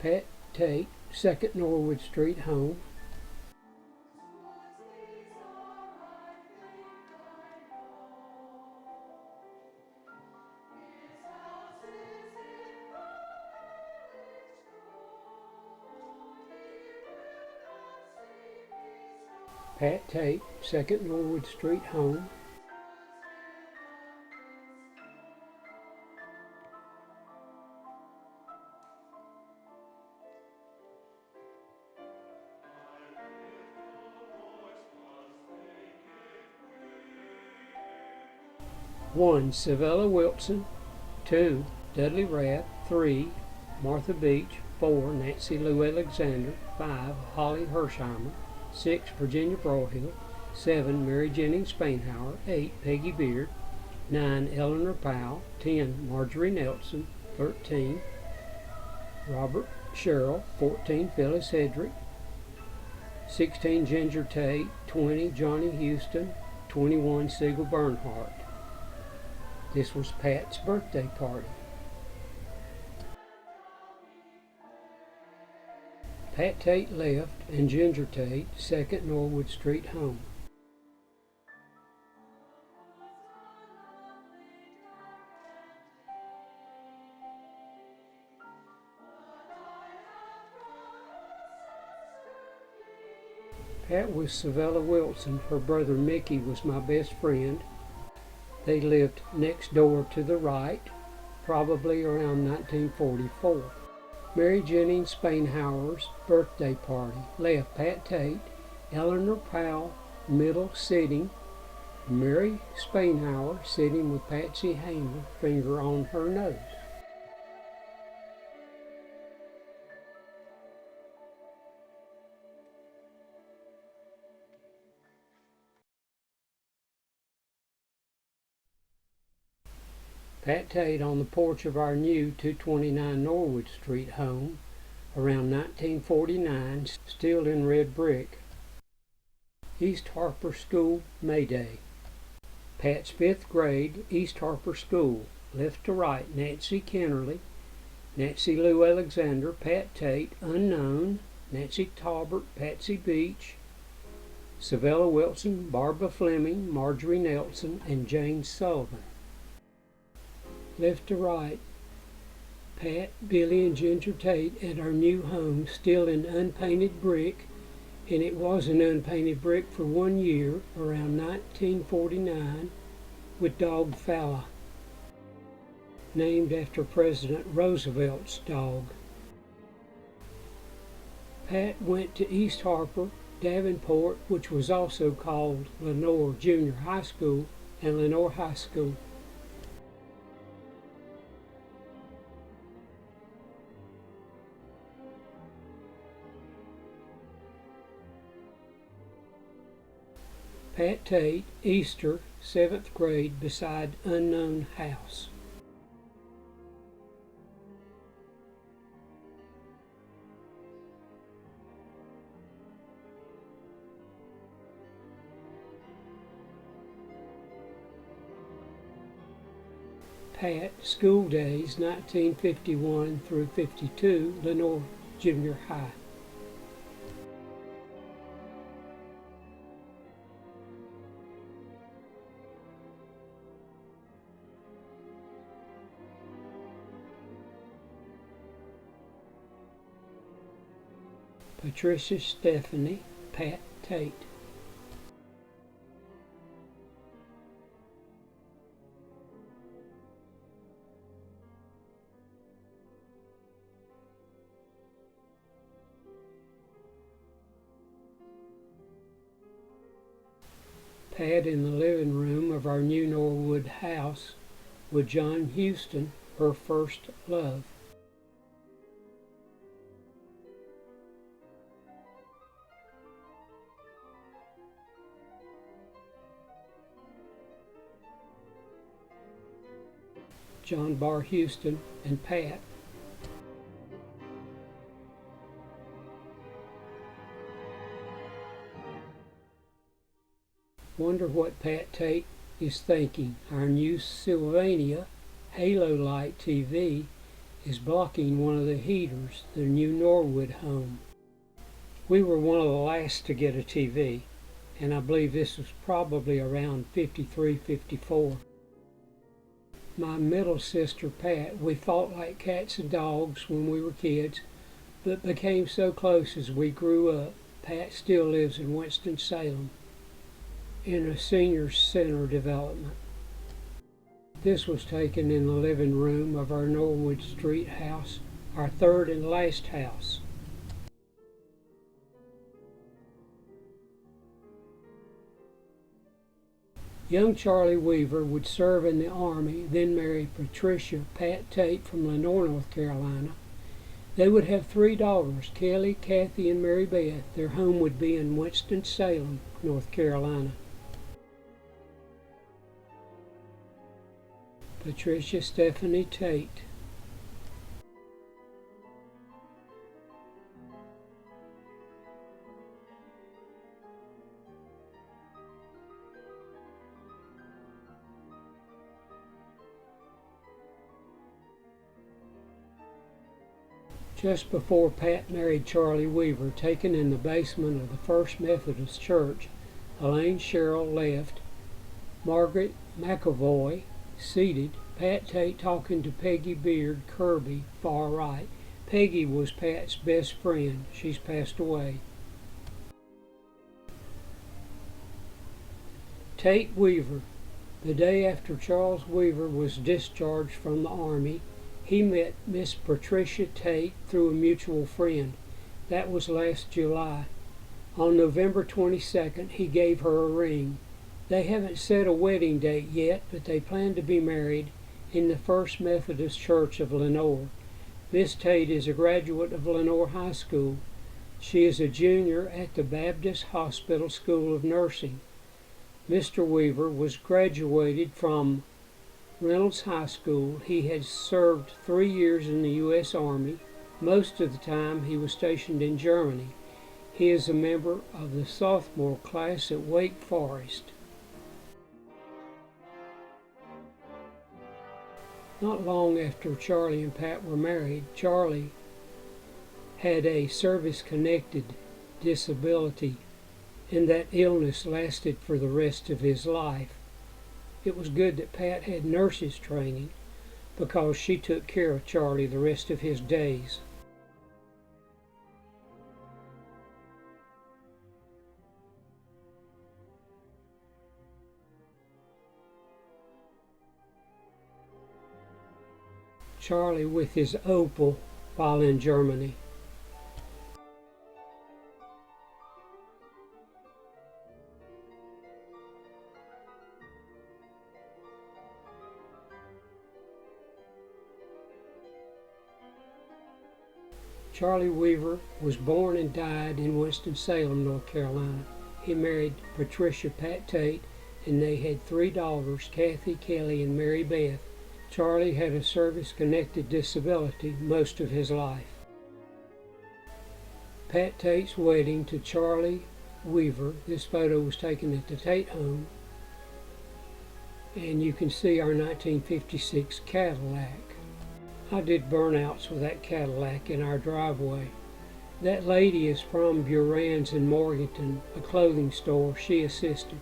Pat Tate, 2nd Norwood Street home. Pat Tate, 2nd Norwood Street home. One, Savella Wilson. 2, Dudley Rath. 3, Martha Beach. 4, Nancy Lou Alexander. 5, Holly Hersheimer. 6, Virginia Broyhill. 7, Mary Jennings Spainhauer. 8, Peggy Beard. 9, Eleanor Powell. 10, Marjorie Nelson. 13, Robert Sherrill. 14, Phyllis Hedrick. 16, Ginger Tate. 20, Johnny Houston. 21, Siegel Bernhardt. This was Pat's birthday party. Pat Tate left and Ginger Tate, 2nd Norwood Street home. Pat was Savella Wilson. Her brother Mickey was my best friend. They lived next door to the right, probably around 1944. Mary Jennings Spainhauer's birthday party left Pat Tate, Eleanor Powell middle sitting, Mary Spainhauer sitting with Patsy Hamer, finger on her nose. Pat Tate on the porch of our new 229 Norwood Street home around 1949, still in red brick. East Harper School, May Day. Pat's 5th grade, East Harper School. Left to right, Nancy Kennerly, Nancy Lou Alexander, Pat Tate, unknown, Nancy Talbert, Patsy Beach, Savella Wilson, Barbara Fleming, Marjorie Nelson, and Jane Sullivan. Left to right, Pat, Billy, and Ginger Tate at our new home, still in unpainted brick, and it was an unpainted brick for 1 year, around 1949, with dog Fala, named after President Roosevelt's dog. Pat went to East Harper, Davenport, which was also called Lenoir Junior High School, and Lenoir High School. Pat Tate, Easter, 7th grade, beside unknown house. Pat, school days, 1951 through 52, Lenoir Junior High. Patricia Stephanie, Pat Tate. Pat in the living room of our new Norwood house with John Houston, her first love. John Bar Houston and Pat. Wonder what Pat Tate is thinking. Our new Sylvania Halo Light TV is blocking one of the heaters, the new Norwood home. We were one of the last to get a TV, and I believe this was probably around 53, 54. My middle sister, Pat, we fought like cats and dogs when we were kids, but became so close as we grew up. Pat still lives in Winston-Salem in a senior center development. This was taken in the living room of our Norwood Street house, our third and last house. Young Charlie Weaver would serve in the Army, then marry Patricia Pat Tate from Lenoir, North Carolina. They would have 3 daughters, Kelly, Kathy, and Mary Beth. Their home would be in Winston-Salem, North Carolina. Patricia Stephanie Tate. Just before Pat married Charlie Weaver, taken in the basement of the First Methodist Church, Elaine Sherrill left, Margaret McAvoy seated, Pat Tate talking to Peggy Beard Kirby, far right. Peggy was Pat's best friend. She's passed away. Tate Weaver. The day after Charles Weaver was discharged from the Army, he met Miss Patricia Tate through a mutual friend. That was last July. On November 22nd, he gave her a ring. They haven't set a wedding date yet, but they plan to be married in the First Methodist Church of Lenoir. Miss Tate is a graduate of Lenoir High School. She is a junior at the Baptist Hospital School of Nursing. Mr. Weaver was graduated from Reynolds High School. He had served 3 years in the U.S. Army. Most of the time he was stationed in Germany. He is a member of the sophomore class at Wake Forest. Not long after Charlie and Pat were married, Charlie had a service-connected disability and that illness lasted for the rest of his life. It was good that Pat had nurse's training, because she took care of Charlie the rest of his days. Charlie with his Opel while in Germany. Charlie Weaver was born and died in Winston-Salem, North Carolina. He married Patricia Pat Tate, and they had 3 daughters, Kathy, Kelly, and Mary Beth. Charlie had a service-connected disability most of his life. Pat Tate's wedding to Charlie Weaver, this photo was taken at the Tate home, and you can see our 1956 Cadillac. I did burnouts with that Cadillac in our driveway. That lady is from Buran's in Morganton, a clothing store she assisted.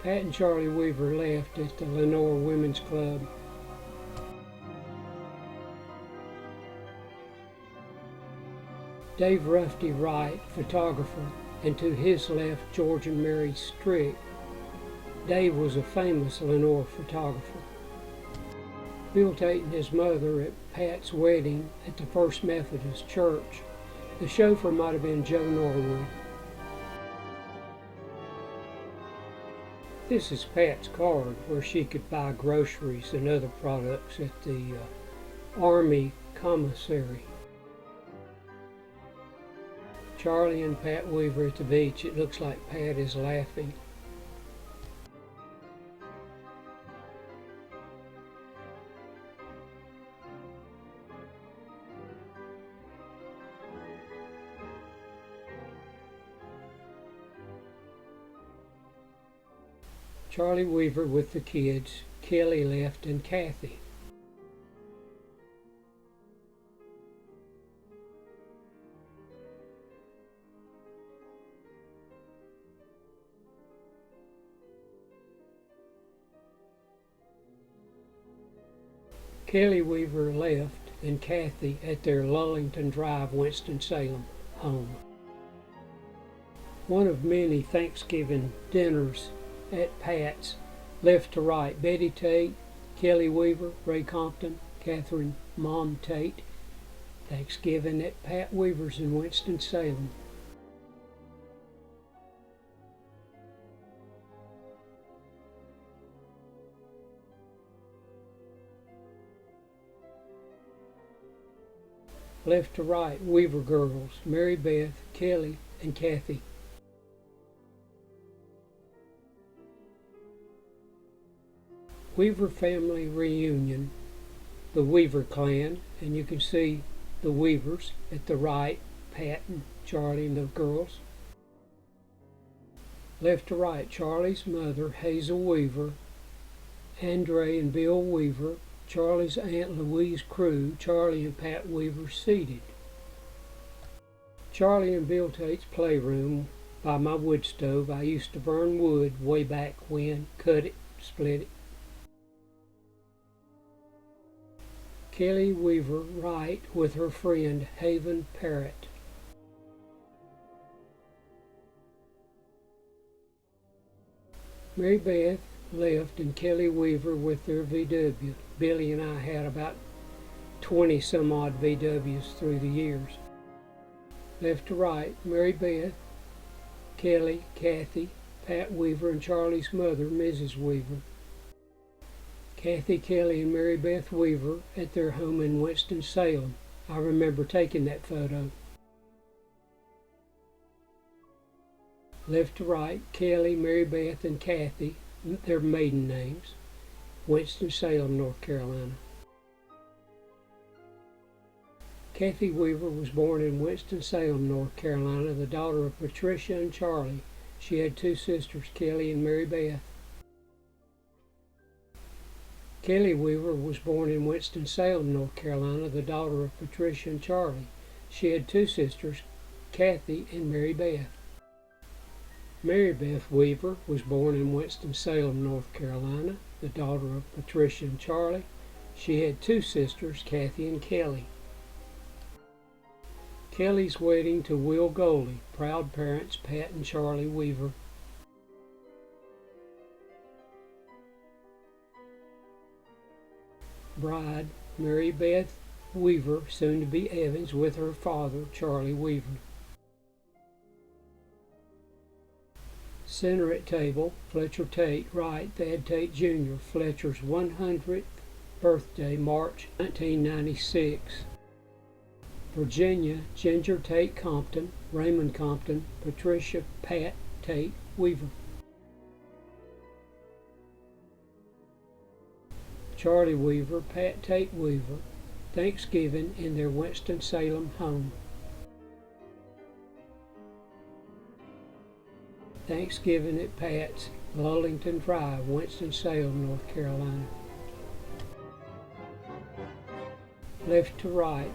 Pat and Charlie Weaver left at the Lenoir Women's Club. Dave Rufty Wright, photographer, and to his left George and Mary Strick. Dave was a famous Lenoir photographer. Bill Tate and his mother at Pat's wedding at the First Methodist Church. The chauffeur might have been Joe Norwood. This is Pat's card where she could buy groceries and other products at the Army Commissary. Charlie and Pat Weaver at the beach. It looks like Pat is laughing. Charlie Weaver with the kids, Kelly left, and Kathy. Kelly Weaver left, and Kathy at their Lullington Drive, Winston-Salem home. One of many Thanksgiving dinners at Pat's, left to right, Betty Tate, Kelly Weaver, Ray Compton, Catherine Mom Tate. Thanksgiving at Pat Weaver's in Winston-Salem. Left to right, Weaver girls, Mary Beth, Kelly, and Kathy. Weaver family reunion, the Weaver clan, and you can see the Weavers at the right, Pat and Charlie and the girls. Left to right, Charlie's mother, Hazel Weaver, Andre and Bill Weaver, Charlie's Aunt Louise Crew, Charlie and Pat Weaver seated. Charlie and Bill Tate's playroom by my wood stove. I used to burn wood way back when, cut it, split it. Kelly Weaver Wright with her friend Haven Parrott. Mary Beth left, and Kelly Weaver with their VW. Billy and I had about 20 some odd VWs through the years. Left to right, Mary Beth, Kelly, Kathy, Pat Weaver, and Charlie's mother, Mrs. Weaver. Kathy, Kelly, and Mary Beth Weaver at their home in Winston-Salem. I remember taking that photo. Left to right, Kelly, Mary Beth, and Kathy, their maiden names, Winston-Salem, North Carolina. Kathy Weaver was born in Winston-Salem, North Carolina, the daughter of Patricia and Charlie. She had 2 sisters, Kelly and Mary Beth. Kelly Weaver was born in Winston-Salem, North Carolina, the daughter of Patricia and Charlie. She had two sisters, Kathy and Mary Beth. Mary Beth Weaver was born in Winston-Salem, North Carolina, the daughter of Patricia and Charlie. She had two sisters, Kathy and Kelly. Kelly's wedding to Will Goley, proud parents Pat and Charlie Weaver. Bride, Mary Beth Weaver, soon to be Evans, with her father, Charlie Weaver. Center at table, Fletcher Tate, right, Thad Tate Jr., Fletcher's 100th birthday, March 1996. Virginia, Ginger Tate Compton, Raymond Compton, Patricia Pat Tate Weaver. Charlie Weaver, Pat Tate Weaver, Thanksgiving in their Winston-Salem home. Thanksgiving at Pat's, Lullington Drive, Winston-Salem, North Carolina. Left to right,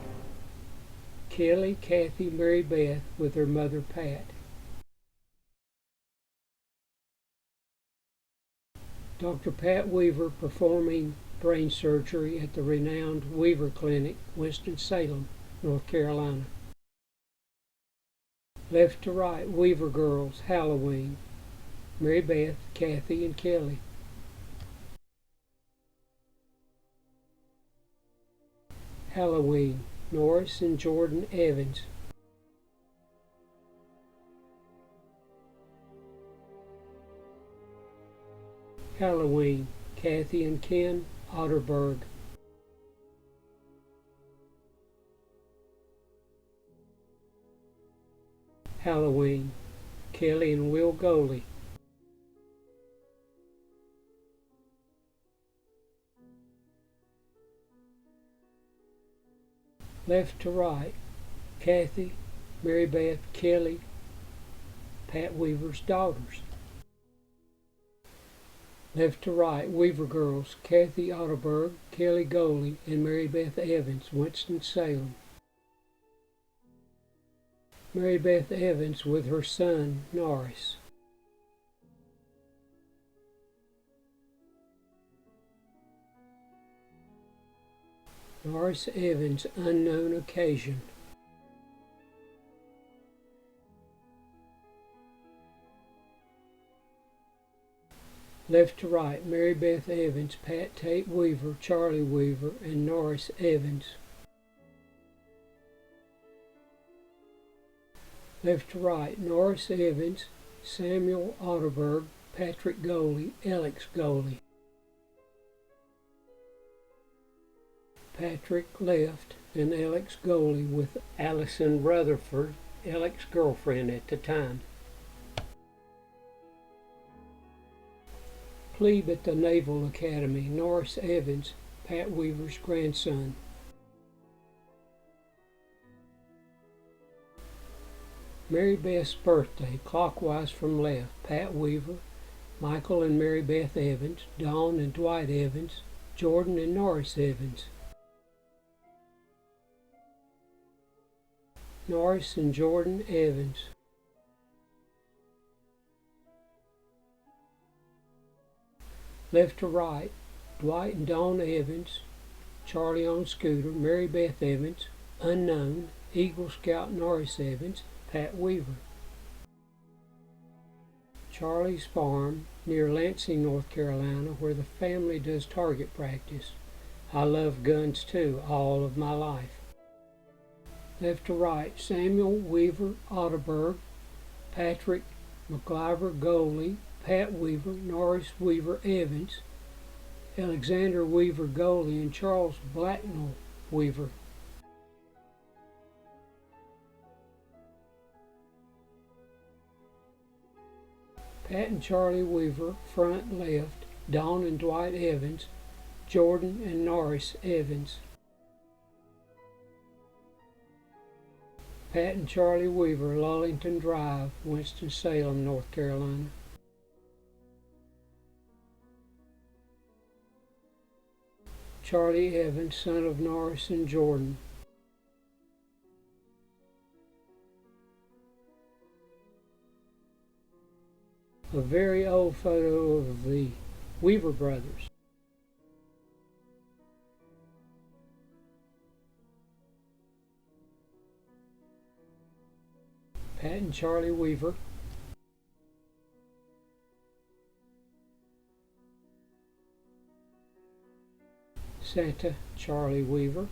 Kelly, Kathy, Mary Beth with her mother Pat. Dr. Pat Weaver performing brain surgery at the renowned Weaver Clinic, Winston-Salem, North Carolina. Left to right, Weaver Girls, Halloween, Mary Beth, Kathy, and Kelly. Halloween, Norris and Jordan Evans. Halloween, Kathy and Ken Otterberg. Halloween, Kelly and Will Goley. Left to right, Kathy, Mary Beth, Kelly, Pat Weaver's daughters. Left to right, Weaver Girls, Kathy Otterberg, Kelly Goley, and Mary Beth Evans, Winston-Salem. Mary Beth Evans with her son, Norris. Norris Evans, unknown occasion. Left to right, Mary Beth Evans, Pat Tate Weaver, Charlie Weaver, and Norris Evans. Left to right, Norris Evans, Samuel Otterberg, Patrick Goley, Alex Goley. Patrick left, and Alex Goley with Allison Rutherford, Alex's girlfriend at the time. Plebe at the Naval Academy, Norris Evans, Pat Weaver's grandson. Mary Beth's birthday, clockwise from left, Pat Weaver, Michael and Mary Beth Evans, Dawn and Dwight Evans, Jordan and Norris Evans. Norris and Jordan Evans. Left to right, Dwight and Dawn Evans, Charlie on scooter, Mary Beth Evans, unknown, Eagle Scout Norris Evans, Pat Weaver. Charlie's farm near Lansing, North Carolina, where the family does target practice. I love guns too, all of my life. Left to right, Samuel Weaver Otterberg, Patrick McIver Goley, Pat Weaver, Norris Weaver Evans, Alexander Weaver Goley, and Charles Blacknell Weaver. Pat and Charlie Weaver, front left, Dawn and Dwight Evans, Jordan and Norris Evans. Pat and Charlie Weaver, Lullington Drive, Winston-Salem, North Carolina. Charlie Evans, son of Norris and Jordan. A very old photo of the Weaver brothers. Pat and Charlie Weaver. Santa Charlie Weaver.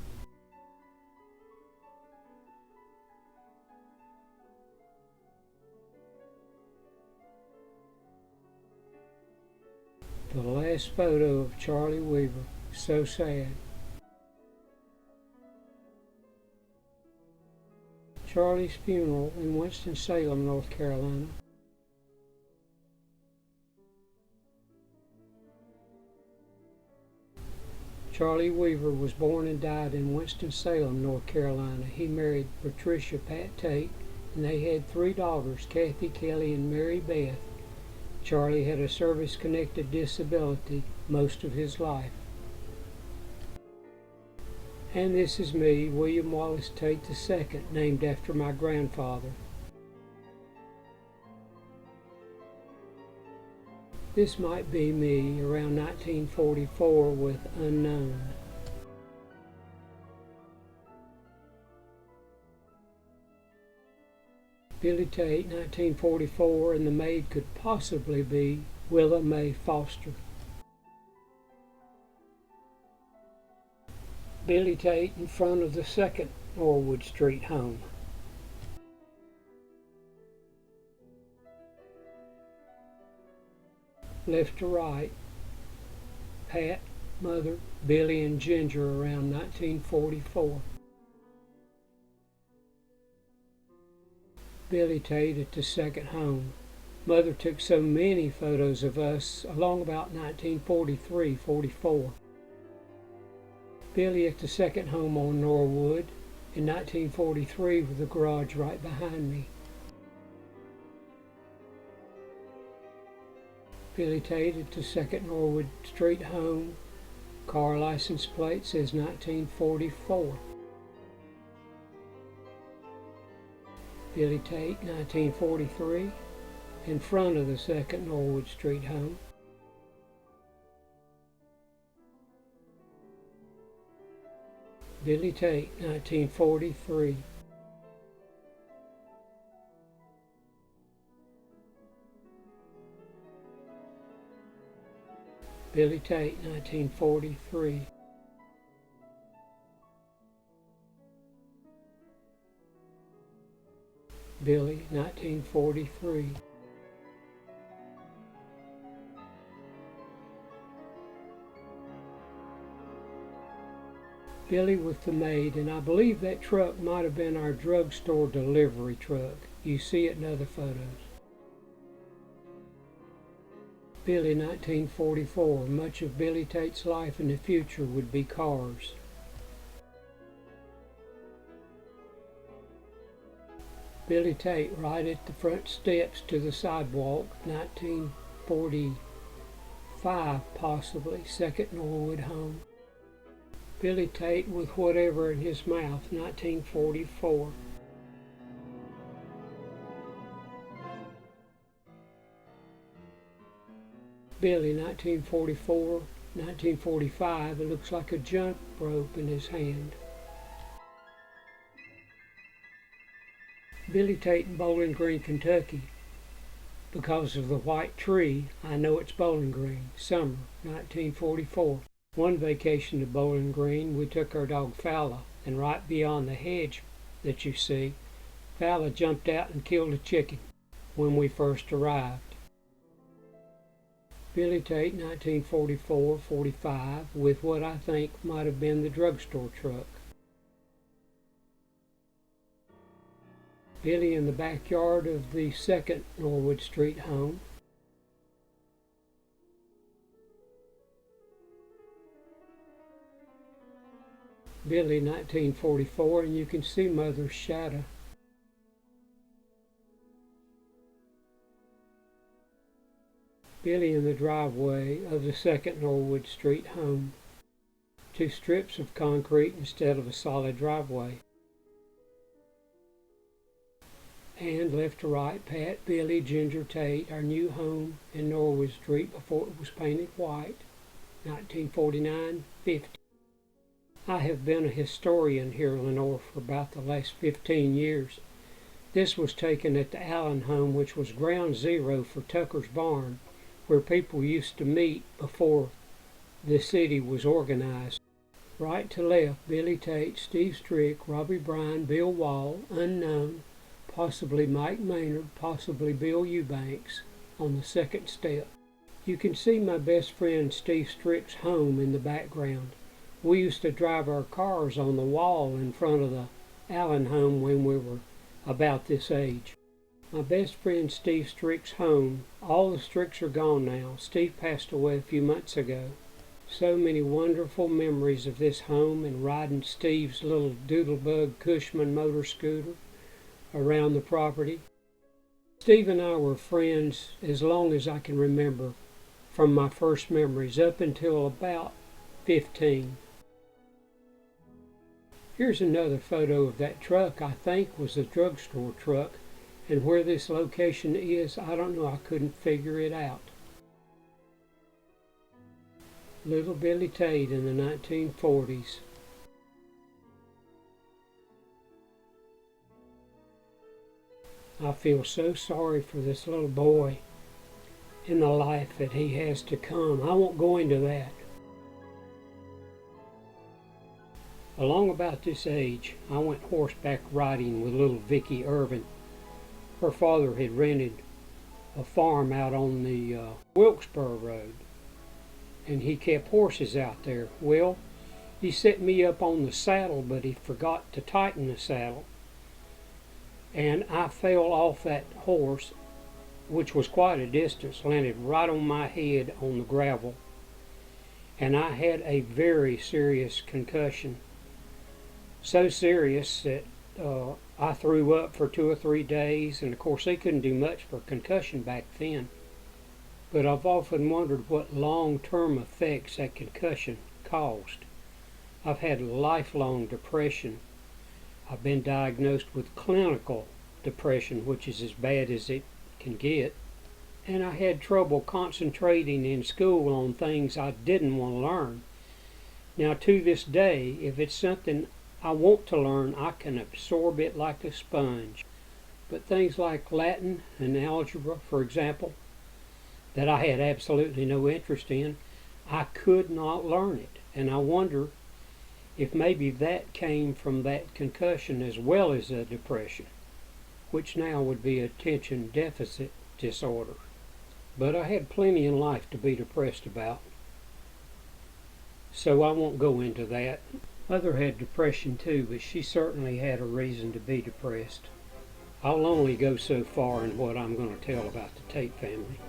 The last photo of Charlie Weaver. So sad. Charlie's funeral in Winston-Salem, North Carolina. Charlie Weaver was born and died in Winston-Salem, North Carolina. He married Patricia Pat Tate, and they had 3 daughters, Kathy, Kelly, and Mary Beth. Charlie had a service-connected disability most of his life. And this is me, William Wallace Tate II, named after my grandfather. This might be me around 1944 with Unknown. Billy Tate, 1944, and the maid could possibly be Willa Mae Foster. Billy Tate in front of the second Norwood Street home. Left to right, Pat, Mother, Billy, and Ginger around 1944. Billy Tate at the second home. Mother took so many photos of us along about 1943-44. Billy at the second home on Norwood in 1943 with the garage right behind me. Billy Tate at the second Norwood Street home. Car license plate says 1944. Billy Tate, 1943, in front of the second Norwood Street home. Billy Tate, 1943. Billy Tate, 1943. Billy, 1943. Billy with the maid, and I believe that truck might have been our drugstore delivery truck. You see it in other photos. Billy, 1944. Much of Billy Tate's life in the future would be cars. Billy Tate right at the front steps to the sidewalk, 1945 possibly, second Norwood home. Billy Tate with whatever in his mouth, 1944. Billy, 1944, 1945, it looks like a jump rope in his hand. Billy Tate in Bowling Green, Kentucky. Because of the white tree, I know it's Bowling Green. Summer, 1944. One vacation to Bowling Green, we took our dog Fowler, and right beyond the hedge that you see, Fowler jumped out and killed a chicken when we first arrived. Billy Tate, 1944-45, with what I think might have been the drugstore truck. Billy in the backyard of the second Norwood Street home. Billy, 1944, and you can see Mother's shadow. Billy in the driveway of the second Norwood Street home. 2 strips of concrete instead of a solid driveway. And left to right, Pat, Billy, Ginger, Tate, our new home in Norwood Street before it was painted white, 1949-50. I have been a historian here in Lenoir for about the last 15 years. This was taken at the Allen home, which was ground zero for Tucker's Barn, where people used to meet before the city was organized. Right to left, Billy Tate, Steve Strick, Robbie Bryan, Bill Wall, unknown, possibly Mike Maynard, possibly Bill Eubanks, on the second step. You can see my best friend Steve Strick's home in the background. We used to drive our cars on the wall in front of the Allen home when we were about this age. My best friend Steve Strick's home, all the Stricks are gone now. Steve passed away a few months ago. So many wonderful memories of this home and riding Steve's little Doodlebug Cushman motor scooter around the property. Steve and I were friends as long as I can remember, from my first memories up until about 15. Here's another photo of that truck I think was a drugstore truck, and where this location is, I don't know, I couldn't figure it out. Little Billy Tate in the 1940s. I feel so sorry for this little boy in the life that he has to come. I won't go into that. Along about this age, I went horseback riding with little Vicky Irvin. Her father had rented a farm out on the Wilkesboro Road, and he kept horses out there. Well, he set me up on the saddle, but he forgot to tighten the saddle, and I fell off that horse, which was quite a distance, landed right on my head on the gravel, and I had a very serious concussion. So serious that I threw up for 2 or 3 days, and of course they couldn't do much for concussion back then. But I've often wondered what long-term effects that concussion caused. I've had lifelong depression. I've been diagnosed with clinical depression, which is as bad as it can get. And I had trouble concentrating in school on things I didn't want to learn. Now to this day, if it's something I want to learn, I can absorb it like a sponge. But things like Latin and algebra, for example, that I had absolutely no interest in, I could not learn it. And I wonder if maybe that came from that concussion as well as a depression, which now would be attention deficit disorder. But I had plenty in life to be depressed about, so I won't go into that. Mother had depression too, but she certainly had a reason to be depressed. I'll only go so far in what I'm going to tell about the Tate family.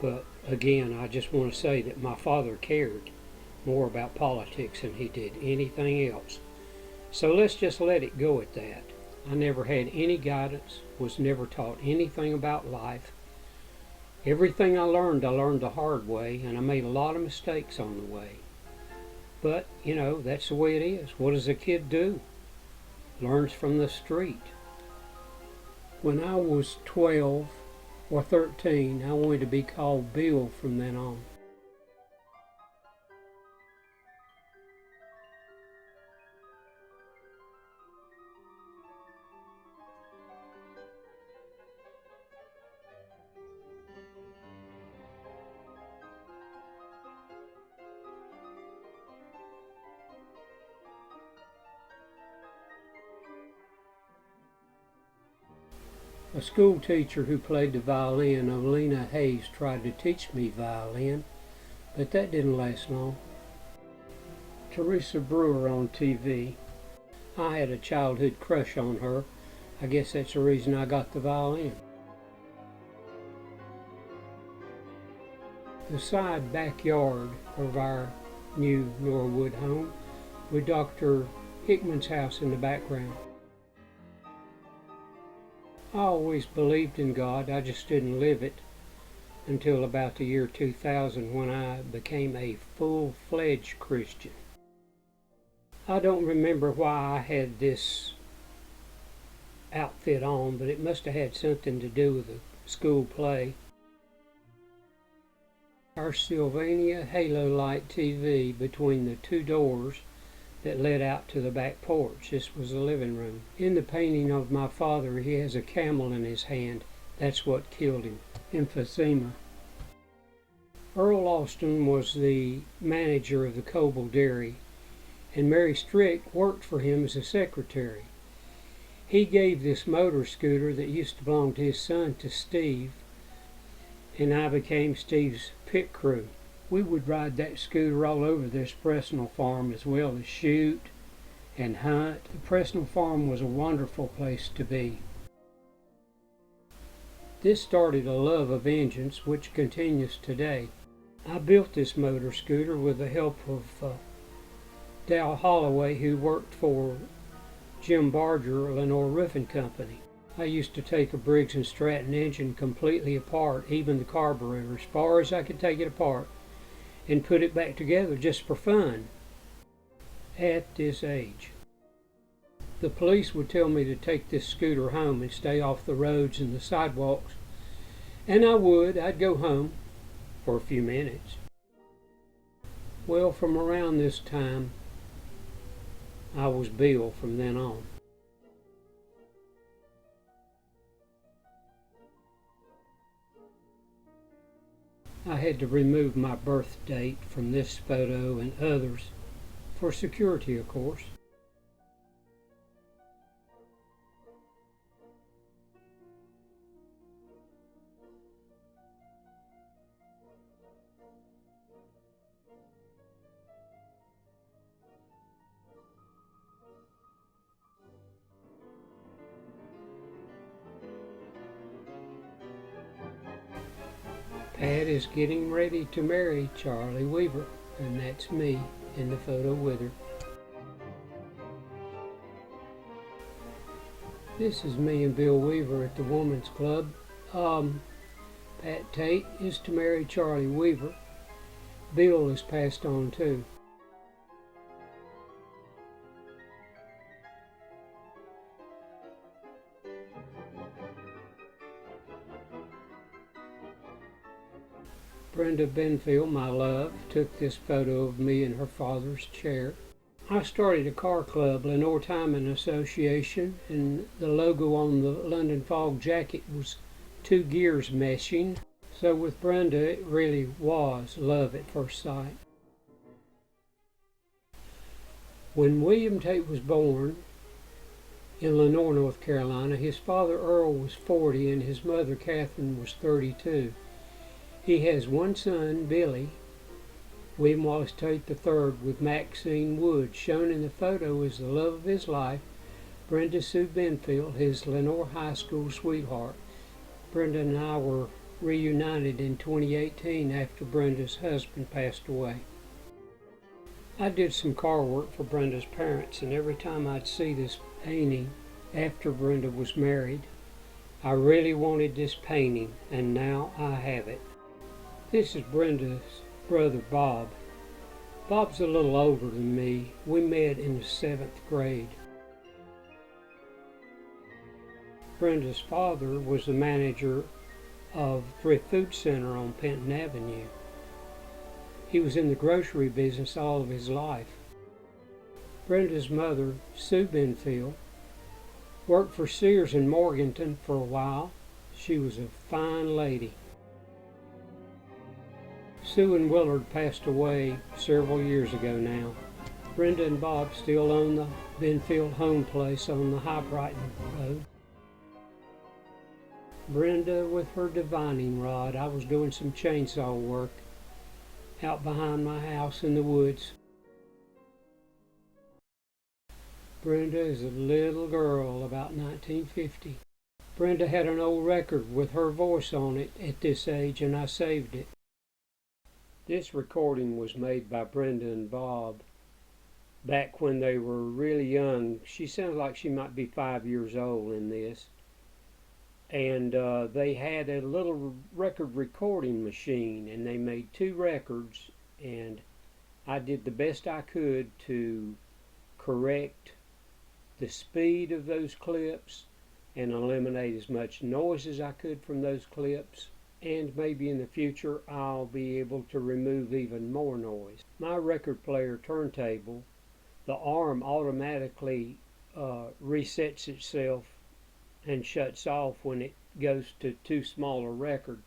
But again, I just want to say that my father cared more about politics than he did anything else. So let's just let it go at that. I never had any guidance, was never taught anything about life. Everything I learned the hard way, and I made a lot of mistakes on the way. But, you know, that's the way it is. What does a kid do? Learns from the street. When I was 12 or 13, I wanted to be called Bill from then on. A school teacher who played the violin, Elaine Hayes, tried to teach me violin, but that didn't last long. Teresa Brewer on TV. I had a childhood crush on her. I guess that's the reason I got the violin. The side backyard of our new Norwood home, with Dr. Hickman's house in the background. I always believed in God, I just didn't live it. until about the year 2000 when I became a full-fledged Christian. I don't remember why I had this outfit on, but it must have had something to do with the school play. Our Sylvania Halo Light TV between the two doors that led out to the back porch. This was the living room. In the painting of my father, he has a camel in his hand. That's what killed him, emphysema. Earl Austin was the manager of the Coble Dairy, and Mary Strick worked for him as a secretary. He gave this motor scooter that used to belong to his son to Steve, and I became Steve's pit crew. We would ride that scooter all over this Presnell farm as well as shoot and hunt. The Presnell farm was a wonderful place to be. This started a love of engines which continues today. I built this motor scooter with the help of Dal Holloway, who worked for Jim Barger, Lenoir Roofing Company. I used to take a Briggs & Stratton engine completely apart, even the carburetor, as far as I could take it apart, and put it back together just for fun at this age. The police would tell me to take this scooter home and stay off the roads and the sidewalks, and I would. I'd go home for a few minutes. Well, from around this time, I was Bill from then on. I had to remove my birth date from this photo and others for security, of course. Pat is getting ready to marry Charlie Weaver, and that's me in the photo with her. This is me and Bill Weaver at the Woman's Club. Pat Tate is to marry Charlie Weaver. Bill is passed on too. Brenda Benfield, my love, took this photo of me in her father's chair. I started a car club, Lenoir Timing Association, and the logo on the London Fog jacket was two gears meshing. So with Brenda, it really was love at first sight. When William Tate was born in Lenoir, North Carolina, his father Earl was 40 and his mother Catherine was 32. He has one son, Billy. William Wallace Tate III with Maxine Wood. Shown in the photo is the love of his life, Brenda Sue Benfield, his Lenoir High School sweetheart. Brenda and I were reunited in 2018 after Brenda's husband passed away. I did some car work for Brenda's parents, and every time I'd see this painting after Brenda was married, I really wanted this painting, and now I have it. This is Brenda's brother Bob. Bob's a little older than me. We met in the 7th grade. Brenda's father was the manager of Thrift Food Center on Penton Avenue. He was in the grocery business all of his life. Brenda's mother, Sue Benfield, worked for Sears in Morganton for a while. She was a fine lady. Sue and Willard passed away several years ago now. Brenda and Bob still own the Benfield home place on the High Brighton Road. Brenda with her divining rod. I was doing some chainsaw work out behind my house in the woods. Brenda is a little girl, about 1950. Brenda had an old record with her voice on it at this age, and I saved it. This recording was made by Brenda and Bob back when they were really young. She sounds like she might be 5 years old in this. and they had a little record recording machine, and they made 2 records, and I did the best I could to correct the speed of those clips and eliminate as much noise as I could from those clips, and maybe in the future I'll be able to remove even more noise. My record player turntable, the arm automatically resets itself and shuts off when it goes to too small a record.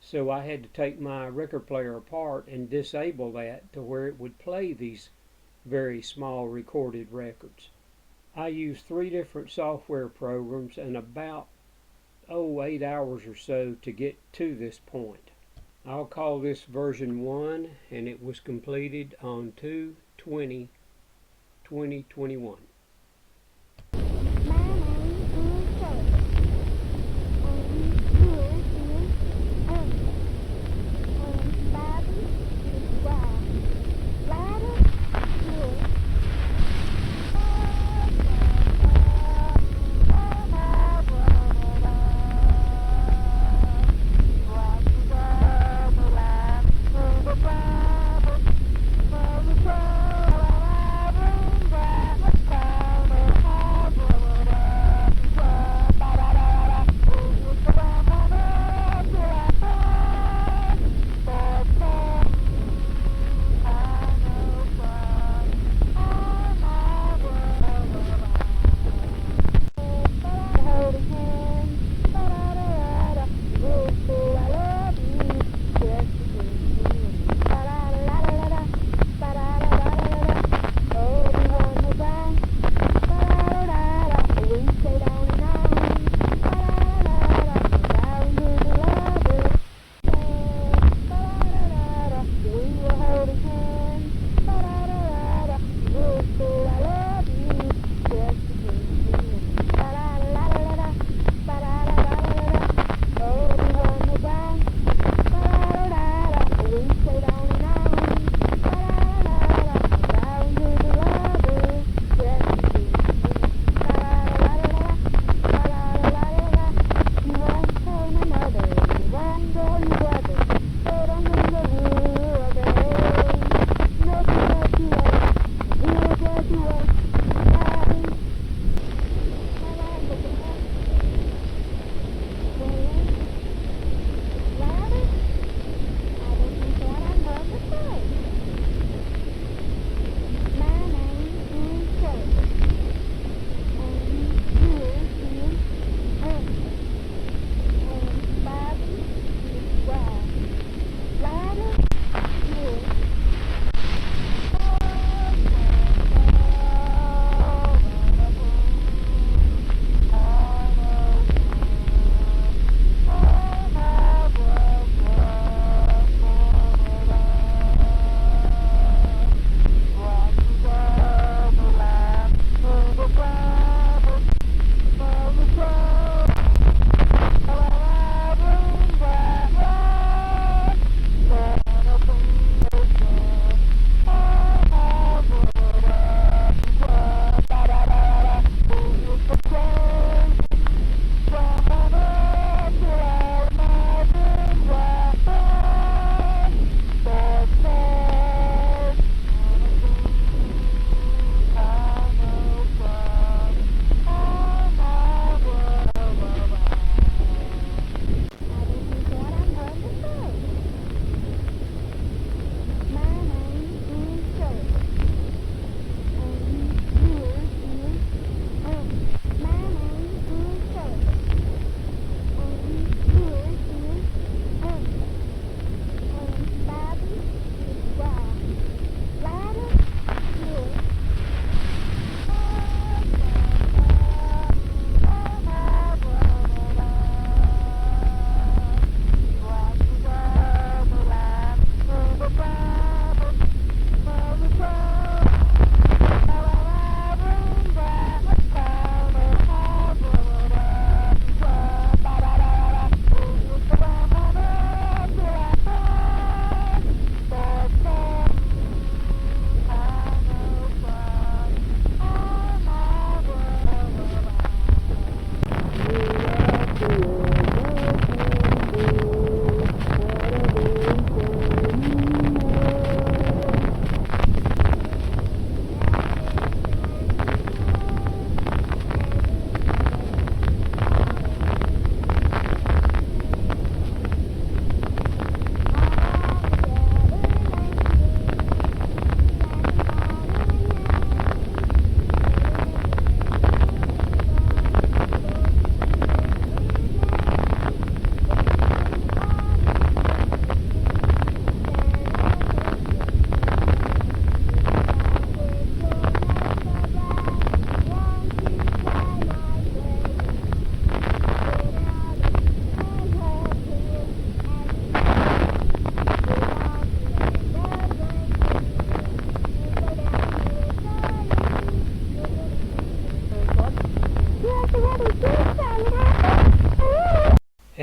So I had to take my record player apart and disable that to where it would play these very small recorded records. I used 3 different software programs and about 8 hours or so to get to this point. I'll call this version 1, and it was completed on 2/20/2021.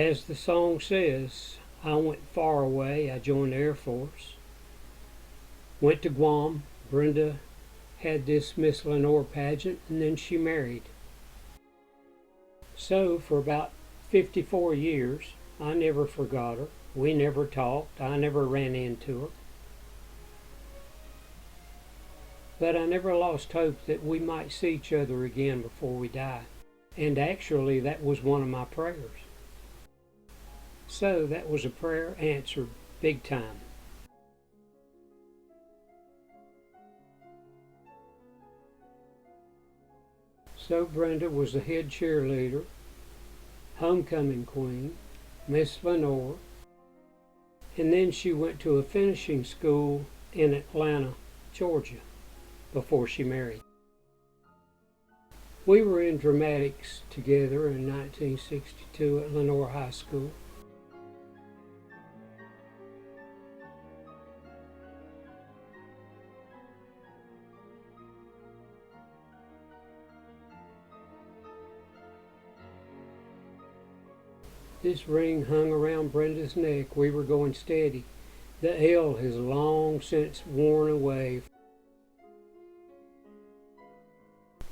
As the song says, I went far away. I joined the Air Force. Went to Guam. Brenda had this Miss Lenoir pageant, and then she married. So for about 54 years, I never forgot her. We never talked. I never ran into her. But I never lost hope that we might see each other again before we die. And actually, that was one of my prayers. So that was a prayer answered big time. So Brenda was the head cheerleader, homecoming queen, Miss Lenoir, and then she went to a finishing school in Atlanta, Georgia, before she married. We were in dramatics together in 1962 at Lenoir High School. This ring hung around Brenda's neck. We were going steady. The L has long since worn away.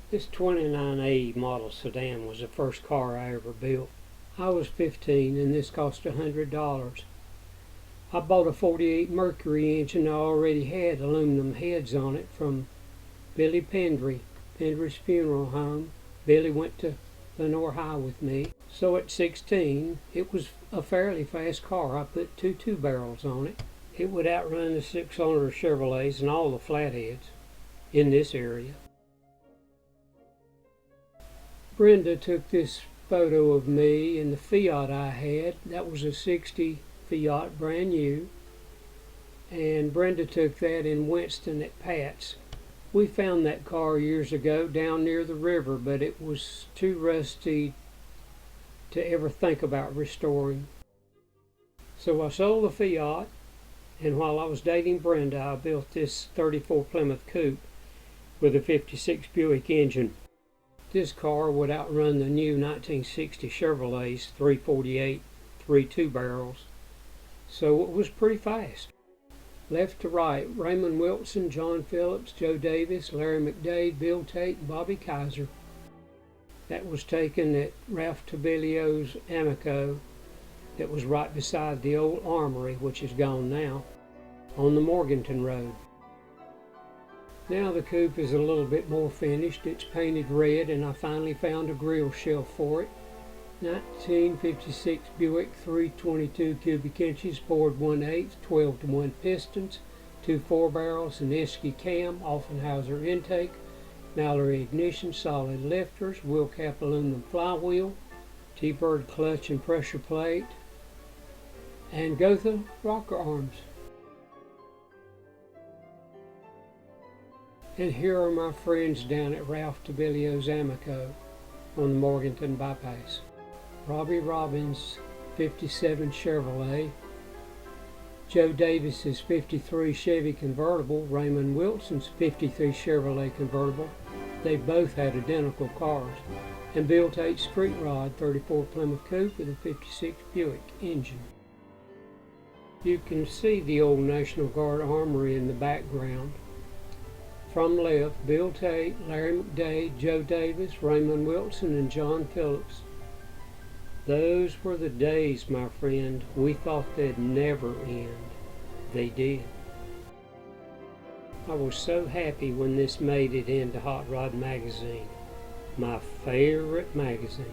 This 29A model sedan was the first car I ever built. I was 15 and this cost $100. I bought a 48 Mercury engine. I already had aluminum heads on it from Billy Pendry's funeral home. Billy went to Lenoir High with me. So at 16, it was a fairly fast car. I put two barrels on it. It would outrun the 6-cylinder Chevrolets and all the flatheads in this area. Brenda took this photo of me in the Fiat I had. That was a 60 Fiat, brand new. And Brenda took that in Winston at Pat's. We found that car years ago down near the river, but it was too rusty to ever think about restoring. So I sold the Fiat, and while I was dating Brenda, I built this 34 Plymouth Coupe with a 56 Buick engine. This car would outrun the new 1960 Chevrolets 348 3.2 barrels, so it was pretty fast. Left to right, Raymond Wilson, John Phillips, Joe Davis, Larry McDade, Bill Tate, and Bobby Kaiser. That was taken at Ralph Tabellio's Amico that was right beside the old armory, which is gone now, on the Morganton Road. Now the coupe is a little bit more finished. It's painted red, and I finally found a grill shelf for it. 1956 Buick 322 cubic inches, bored 1/8, 12-to-1 pistons, 2 4-barrels, an Isky cam, Offenhauser intake, Mallory ignition, solid lifters, wheel cap aluminum flywheel, T-bird clutch and pressure plate, and Gotha rocker arms. And here are my friends down at Ralph Tabellio's Amico on the Morganton Bypass. Robbie Robbins' 57 Chevrolet, Joe Davis's 53 Chevy convertible, Raymond Wilson's 53 Chevrolet convertible. They both had identical cars. And Bill Tate's Street Rod 34 Plymouth Coupe with a 56 Buick engine. You can see the old National Guard Armory in the background. From left, Bill Tate, Larry McDade, Joe Davis, Raymond Wilson, and John Phillips. Those were the days, my friend. We thought they'd never end. They did. I was so happy when this made it into Hot Rod Magazine, my favorite magazine.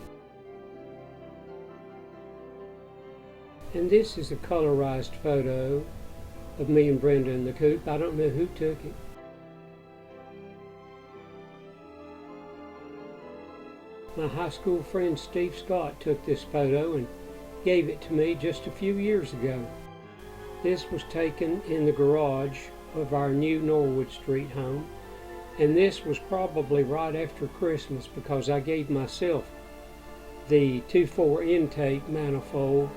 And this is a colorized photo of me and Brenda in the coupe. I don't know who took it. My high school friend Steve Scott took this photo and gave it to me just a few years ago. This was taken in the garage of our new Norwood Street home, and this was probably right after Christmas because I gave myself the 2.4 intake manifold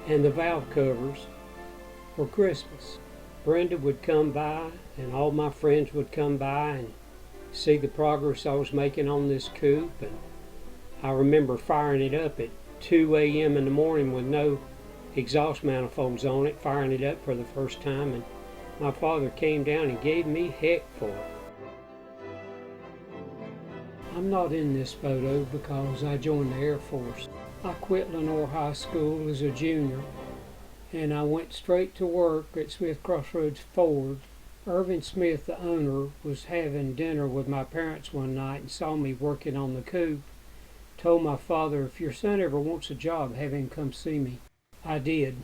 and the valve covers for Christmas. Brenda would come by and all my friends would come by and see the progress I was making on this coupe, and I remember firing it up at 2 a.m. in the morning with no exhaust manifolds on it, firing it up for the first time, and my father came down and gave me heck for it. I'm not in this photo because I joined the Air Force. I quit Lenoir High School as a junior, and I went straight to work at Smith Crossroads Ford. Irvin Smith, the owner, was having dinner with my parents one night and saw me working on the coupe. Told my father, if your son ever wants a job, have him come see me. I did.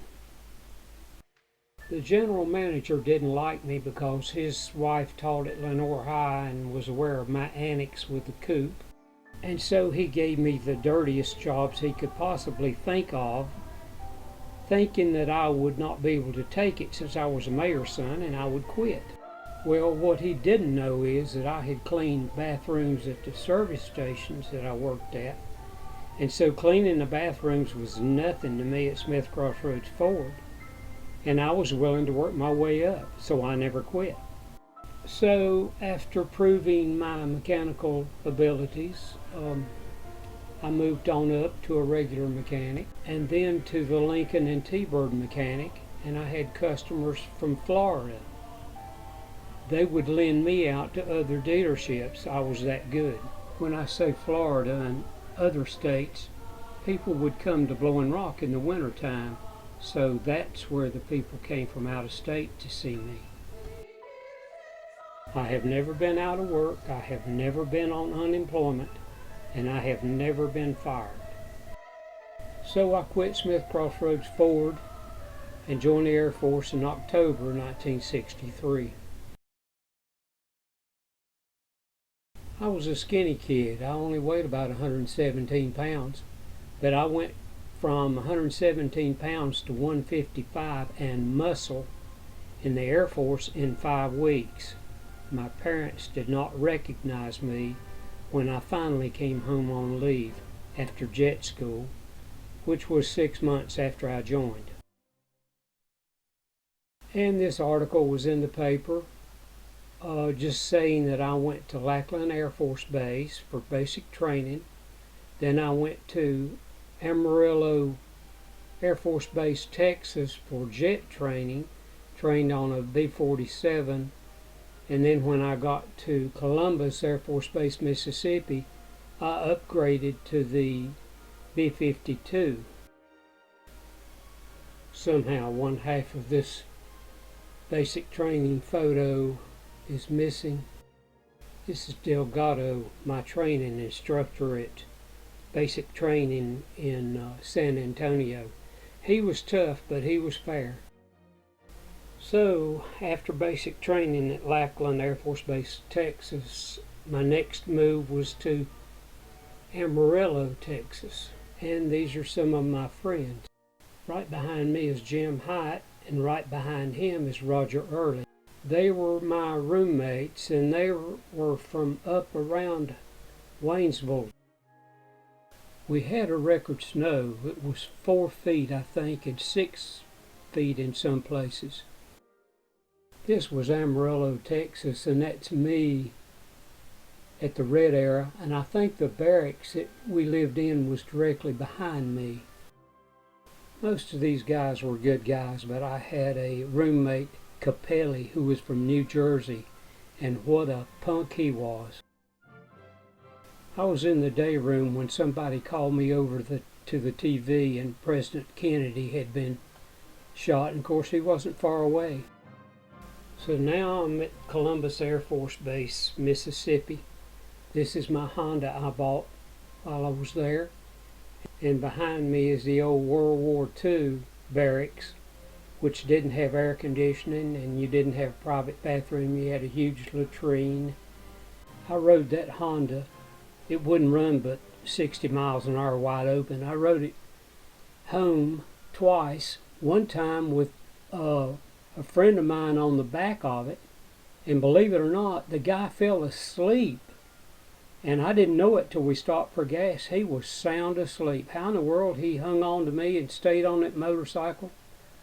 The general manager didn't like me because his wife taught at Lenoir High and was aware of my antics with the coupe, and so he gave me the dirtiest jobs he could possibly think of, thinking that I would not be able to take it since I was a mayor's son and I would quit. Well, what he didn't know is that I had cleaned bathrooms at the service stations that I worked at, and so cleaning the bathrooms was nothing to me at Smith Crossroads Ford, and I was willing to work my way up, so I never quit. So after proving my mechanical abilities, I moved on up to a regular mechanic, and then to the Lincoln and T-Bird mechanic, and I had customers from Florida. They would lend me out to other dealerships. I was that good. When I say Florida and other states, people would come to Blowing Rock in the wintertime, so that's where the people came from out of state to see me. I have never been out of work, I have never been on unemployment, and I have never been fired. So I quit Smith Crossroads Ford and joined the Air Force in October 1963. I was a skinny kid. I only weighed about 117 pounds, but I went from 117 pounds to 155 and muscle in the Air Force in 5 weeks. My parents did not recognize me when I finally came home on leave after jet school, which was 6 months after I joined. And this article was in the paper just saying that I went to Lackland Air Force Base for basic training. Then I went to Amarillo Air Force Base, Texas for jet training, trained on a B-47. And then when I got to Columbus Air Force Base, Mississippi, I upgraded to the B-52. Somehow one half of this basic training photo is missing. This is Delgado, my training instructor at basic training in San Antonio. He was tough, but he was fair. So, after basic training at Lackland Air Force Base, Texas, my next move was to Amarillo, Texas. And these are some of my friends. Right behind me is Jim Hite, and right behind him is Roger Early. They were my roommates, and they were from up around Waynesville. We had a record snow. It was 4 feet, I think, and 6 feet in some places. This was Amarillo, Texas, and that's me at the red era, and I think the barracks that we lived in was directly behind me. Most of these guys were good guys, but I had a roommate, Capelli, who was from New Jersey, and what a punk he was. I was in the day room when somebody called me over to the TV, and President Kennedy had been shot, and of course he wasn't far away. So now I'm at Columbus Air Force Base, Mississippi. This is my Honda I bought while I was there, and behind me is the old World War II barracks, which didn't have air conditioning, and you didn't have a private bathroom. You had a huge latrine. I rode that Honda. It wouldn't run but 60 miles an hour wide open. I rode it home twice, one time with a friend of mine on the back of it, and believe it or not, the guy fell asleep, and I didn't know it till we stopped for gas. He was sound asleep. How in the world he hung on to me and stayed on that motorcycle,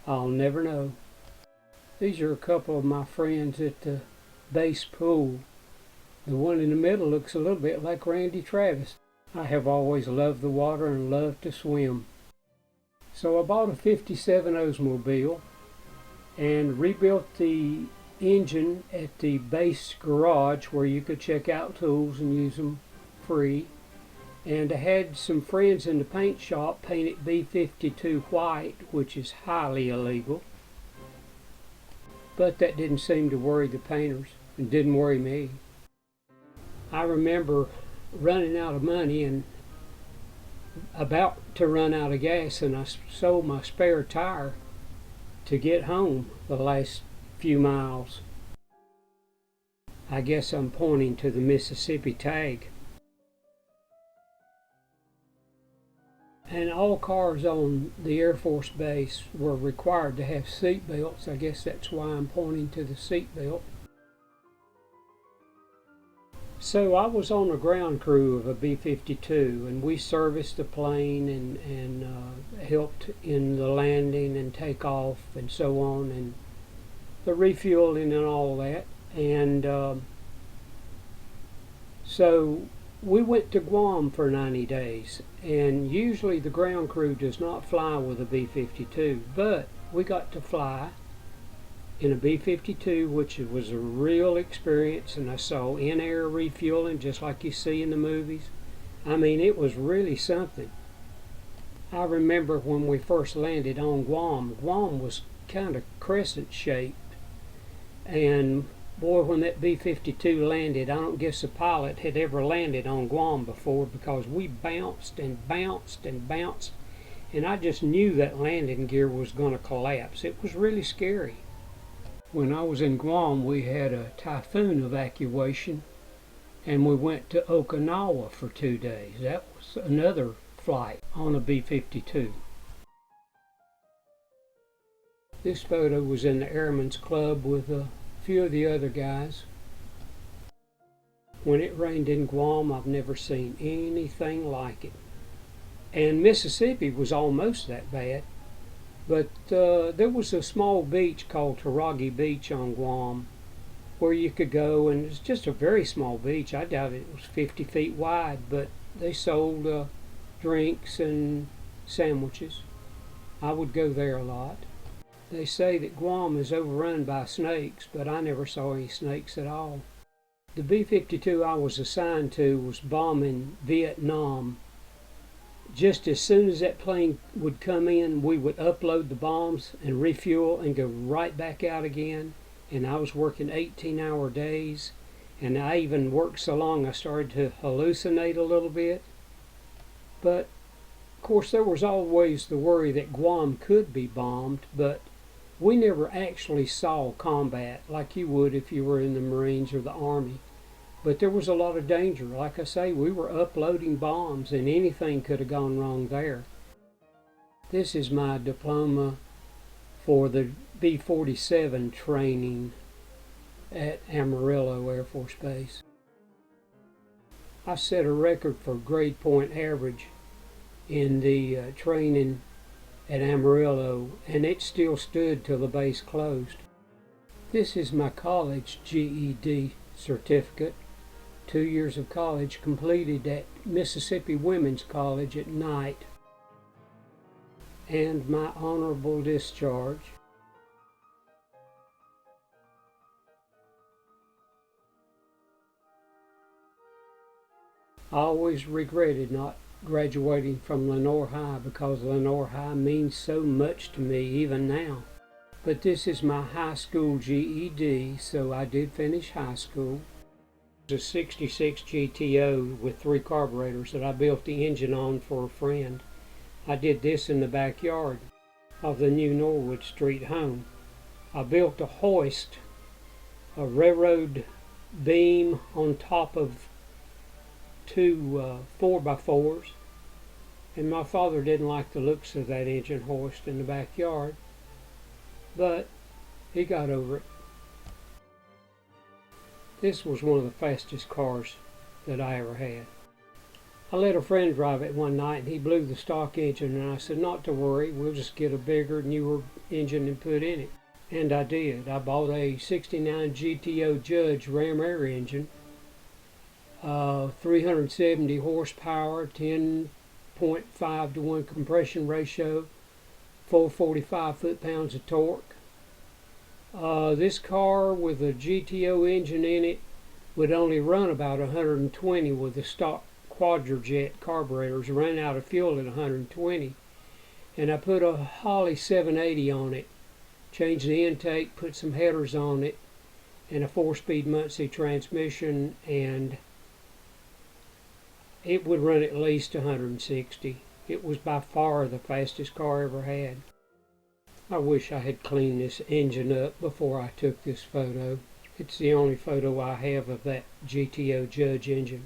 I'll never know. These are a couple of my friends at the base pool. The one in the middle looks a little bit like Randy Travis. I have always loved the water and loved to swim. So I bought a 57 Oldsmobile and rebuilt the engine at the base garage where you could check out tools and use them free. And I had some friends in the paint shop paint it B52 white, which is highly illegal. But that didn't seem to worry the painters and didn't worry me. I remember running out of money and about to run out of gas, and I sold my spare tire to get home the last few miles. I guess I'm pointing to the Mississippi tag. And all cars on the Air Force Base were required to have seat belts. I guess that's why I'm pointing to the seat belt. So I was on a ground crew of a B-52, and we serviced the plane and helped in the landing and takeoff and so on, and the refueling and all that. And so we went to Guam for 90 days, and usually the ground crew does not fly with a B-52, but we got to fly in a B-52, which was a real experience, and I saw in-air refueling just like you see in the movies. I mean, it was really something. I remember when we first landed on Guam, Guam was kind of crescent-shaped, and boy, when that B-52 landed, I don't guess a pilot had ever landed on Guam before, because we bounced and bounced and bounced, and I just knew that landing gear was going to collapse. It was really scary. When I was in Guam, we had a typhoon evacuation, and we went to Okinawa for 2 days. That was another flight on a B-52. This photo was in the Airman's Club with a few of the other guys. When it rained in Guam, I've never seen anything like it. And Mississippi was almost that bad. But there was a small beach called Taragi Beach on Guam where you could go, and it's just a very small beach. I doubt it was 50 feet wide, but they sold drinks and sandwiches. I would go there a lot. They say that Guam is overrun by snakes, but I never saw any snakes at all. The B-52 I was assigned to was bombing Vietnam. Just as soon as that plane would come in, we would upload the bombs and refuel and go right back out again. And I was working 18-hour days, and I even worked so long I started to hallucinate a little bit. But of course there was always the worry that Guam could be bombed, but we never actually saw combat like you would if you were in the Marines or the Army. But there was a lot of danger. Like I say, we were uploading bombs, and anything could have gone wrong there. This is my diploma for the B-47 training at Amarillo Air Force Base. I set a record for grade point average in the training at Amarillo, and it still stood till the base closed. This is my college GED certificate. 2 years of college completed at Mississippi Women's College at night, and my honorable discharge. I always regretted not graduating from Lenoir High, because Lenoir High means so much to me even now. But this is my high school GED, so I did finish high school. It was a 66 GTO with 3 carburetors that I built the engine on for a friend. I did this in the backyard of the new Norwood Street home. I built a hoist, a railroad beam on top of 2 4x4s, and my father didn't like the looks of that engine hoist in the backyard, but he got over it. This was one of the fastest cars that I ever had. I let a friend drive it one night, and he blew the stock engine, and I said, not to worry, we'll just get a bigger, newer engine and put in it. And I did. I bought a 69 GTO Judge ram air engine, 370 horsepower, 10.5 to 1 compression ratio, 445 foot-pounds of torque. This car with a GTO engine in it would only run about 120 with the stock quadrajet carburetors. Ran out of fuel at 120. And I put a Holley 780 on it, changed the intake, put some headers on it, and a 4-speed Muncie transmission, and it would run at least 160. It was by far the fastest car I ever had. I wish I had cleaned this engine up before I took this photo. It's the only photo I have of that GTO Judge engine.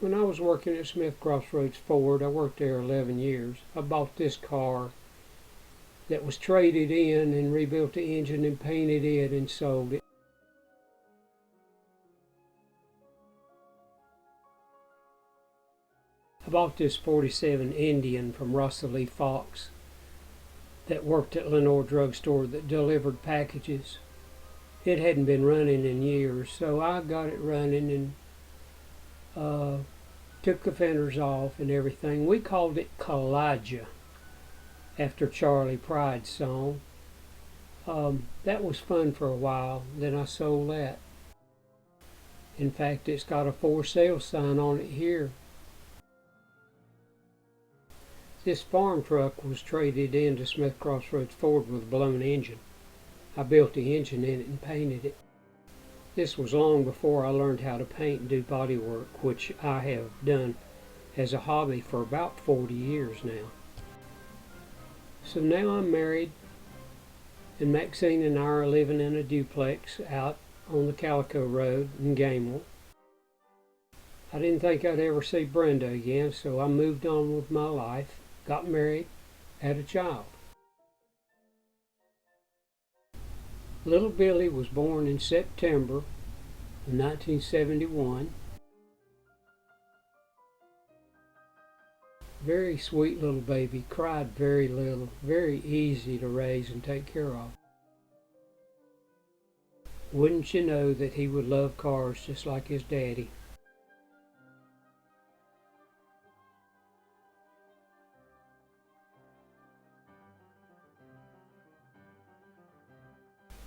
When I was working at Smith Crossroads Ford, I worked there 11 years. I bought this car that was traded in and rebuilt the engine and painted it and sold it. I bought this 47 Indian from Russell Lee Fox that worked at Lenoir drugstore that delivered packages. It hadn't been running in years, so I got it running and took the fenders off and everything. We called it Kalijah, after Charlie Pride's song. That was fun for a while. Then I sold that. In fact, it's got a for sale sign on it here. This farm truck was traded into Smith Crossroads Ford with a blown engine. I built the engine in it and painted it. This was long before I learned how to paint and do body work, which I have done as a hobby for about 40 years now. So now I'm married, and Maxine and I are living in a duplex out on the Calico Road in Gamel. I didn't think I'd ever see Brenda again, so I moved on with my life, got married, had a child. Little Billy was born in September of 1971. Very sweet little baby, cried very little, very easy to raise and take care of. Wouldn't you know that he would love cars just like his daddy.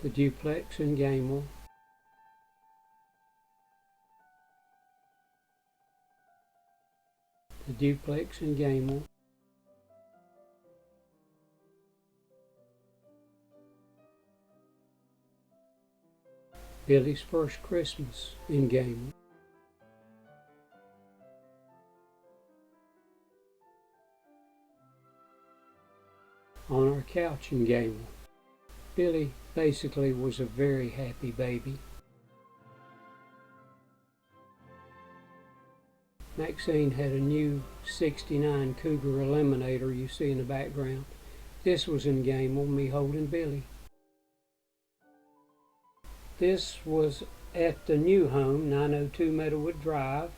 The duplex in Gamel. The duplex in Gamel. Billy's first Christmas in Gamel. On our couch in Gamel. Billy basically was a very happy baby. Maxine had a new 69 Cougar Eliminator you see in the background. This was in Gamel, me holding Billy. This was at the new home, 902 Meadowwood Drive.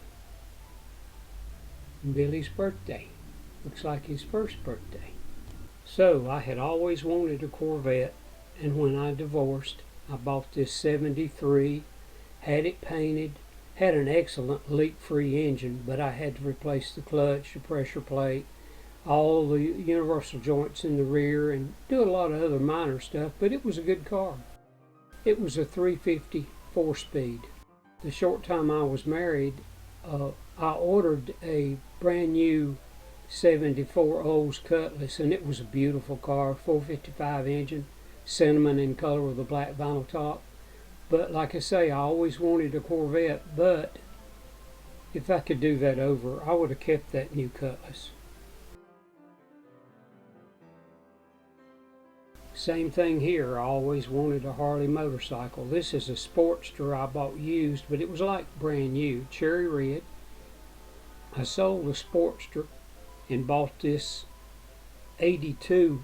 Billy's birthday. Looks like his first birthday. So I had always wanted a Corvette, and when I divorced, I bought this 73, had it painted, had an excellent leak-free engine, but I had to replace the clutch, the pressure plate, all the universal joints in the rear, and do a lot of other minor stuff, but it was a good car. It was a 350 4-speed. The short time I was married, I ordered a brand new 74 Olds Cutlass, and it was a beautiful car, 455 engine, cinnamon in color with a black vinyl top. But like I say, I always wanted a Corvette, but if I could do that over, I would have kept that new Cutlass. Same thing here, I always wanted a Harley motorcycle. This is a Sportster I bought used, but it was like brand new, cherry red. I sold the Sportster and bought this 82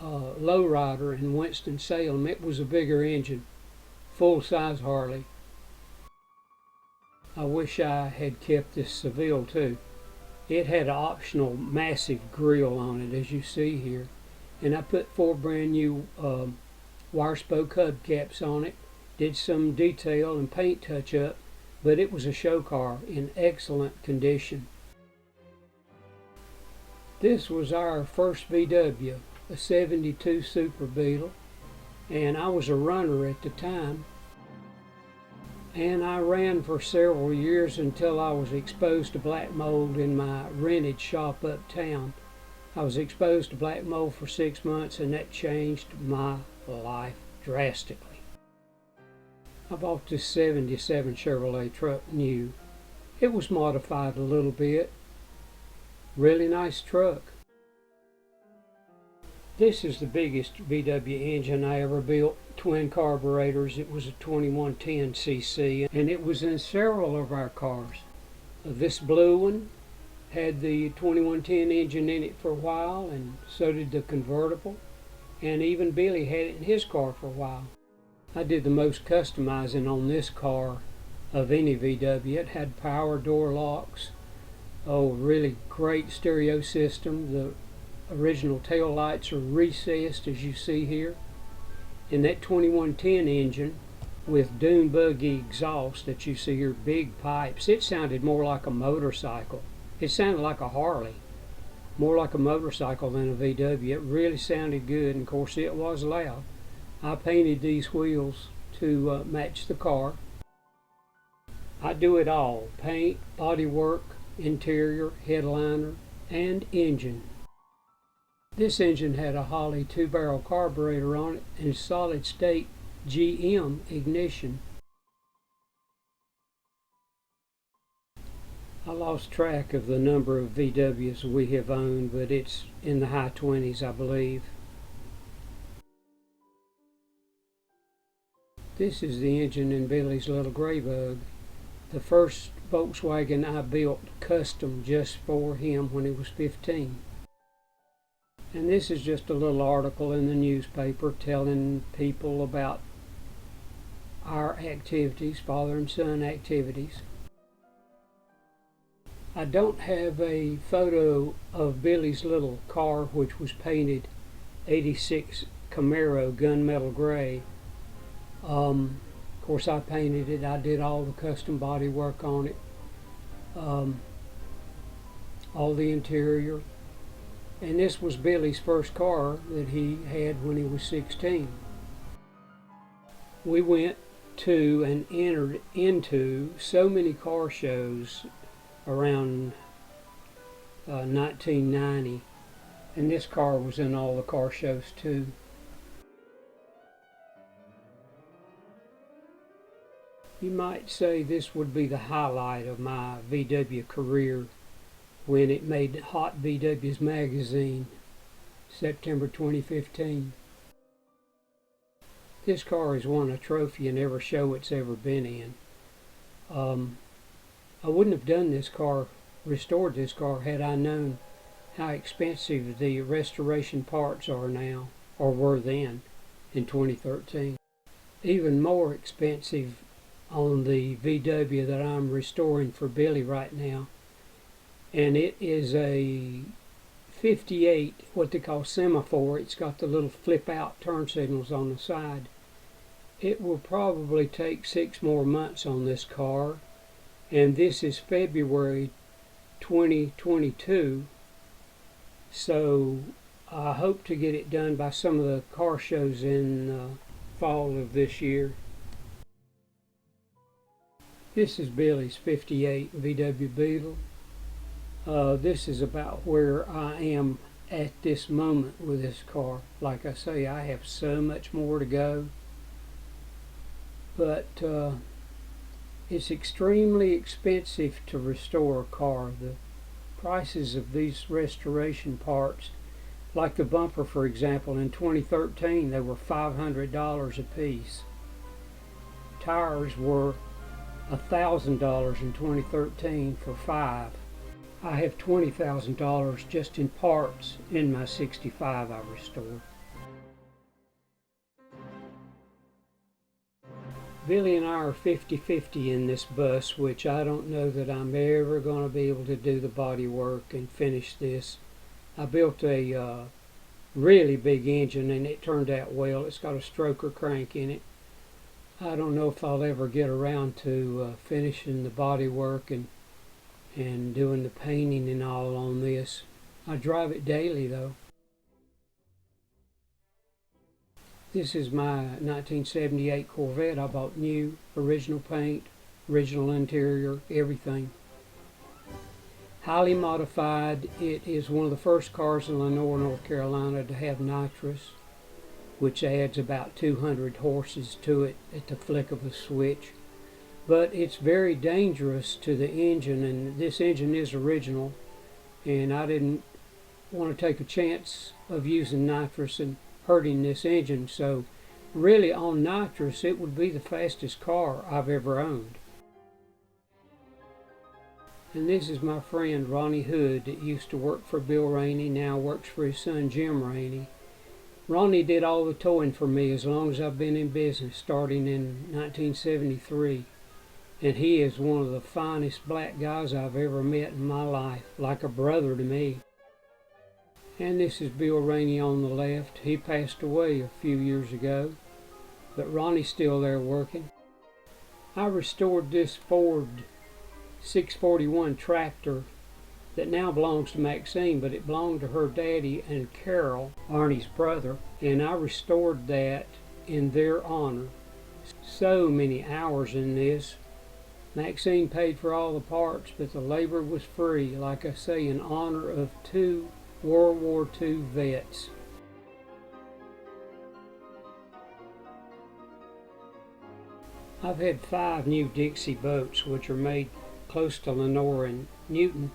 lowrider in Winston-Salem. It was a bigger engine, full-size Harley. I wish I had kept this Seville too. It had an optional massive grille on it, as you see here. And I put 4 brand new wire spoke hubcaps on it. did some detail and paint touch-up, but it was a show car in excellent condition. This was our first VW, a 72 Super Beetle, and I was a runner at the time. And I ran for several years until I was exposed to black mold in my rented shop uptown. I was exposed to black mold for 6 months, and that changed my life drastically. I bought this 77 Chevrolet truck new. It was modified a little bit. Really nice truck. This is the biggest VW engine I ever built. Twin carburetors. It was a 2110 cc, and it was in several of our cars. This blue one had the 2110 engine in it for a while, and so did the convertible, and even Billy had it in his car for a while. I did the most customizing on this car of any VW. It had power door locks, really great stereo system. The original tail lights are recessed, as you see here. And that 2110 engine with dune buggy exhaust that you see here, big pipes, it sounded more like a motorcycle. It sounded like a Harley, more like a motorcycle than a VW. It really sounded good, and of course it was loud. I painted these wheels to match the car. I do it all: paint, bodywork, interior, headliner, and engine. This engine had a Holley 2-barrel carburetor on it and solid state GM ignition. I lost track of the number of VWs we have owned, but it's in the high 20s, I believe. This is the engine in Billy's little gray bug, the first Volkswagen I built custom just for him when he was 15. And this is just a little article in the newspaper telling people about our activities, father and son activities. I don't have a photo of Billy's little car, which was painted 86 Camaro gunmetal gray. Of course I painted it. I did all the custom body work on it, all the interior. And this was Billy's first car that he had when he was 16. We went to and entered into so many car shows around 1990, and this car was in all the car shows too. You might say this would be the highlight of my VW career, when it made Hot VW's magazine, September 2015. This car has won a trophy in every show it's ever been in. I wouldn't have done this car, restored this car, had I known how expensive the restoration parts are now, or were then, in 2013. Even more expensive on the VW that I'm restoring for Billy right now. And it is a 58, what they call semaphore. It's got the little flip out turn signals on the side. It will probably take 6 more months on this car, and this is February 2022, so I hope to get it done by some of the car shows in fall of this year. This is Billy's 58 Vw Beetle. This is about where I am at this moment with this car. Like I say, I have so much more to go, but it's extremely expensive to restore a car. The prices of these restoration parts, like the bumper for example, in 2013 they were $500 a piece. Tires were $1,000 in 2013 for 5. I have $20,000 just in parts in my 65 I restored. Billy and I are 50-50 in this bus, which I don't know that I'm ever going to be able to do the body work and finish this. I built a really big engine and it turned out well. It's got a stroker crank in it. I don't know if I'll ever get around to finishing the body work and doing the painting and all on this. I drive it daily though. This is my 1978 Corvette I bought new, original paint, original interior, everything. Highly modified. It is one of the first cars in Lenoir, North Carolina to have nitrous, which adds about 200 horses to it at the flick of a switch. But it's very dangerous to the engine, and this engine is original, and I didn't want to take a chance of using nitrous and hurting this engine. So really on nitrous it would be the fastest car I've ever owned. And this is my friend Ronnie Hood that used to work for Bill Rainey, now works for his son Jim Rainey. Ronnie did all the towing for me as long as I've been in business, starting in 1973. And he is one of the finest black guys I've ever met in my life, like a brother to me. And this is Bill Rainey on the left. He passed away a few years ago, but Ronnie's still there working. I restored this Ford 641 tractor that now belongs to Maxine, but it belonged to her daddy and Carol, Arnie's brother, and I restored that in their honor. So many hours in this. Maxine paid for all the parts, but the labor was free, like I say, in honor of 2 World War II vets. I've had 5 new Dixie boats, which are made close to Lenoir and Newton.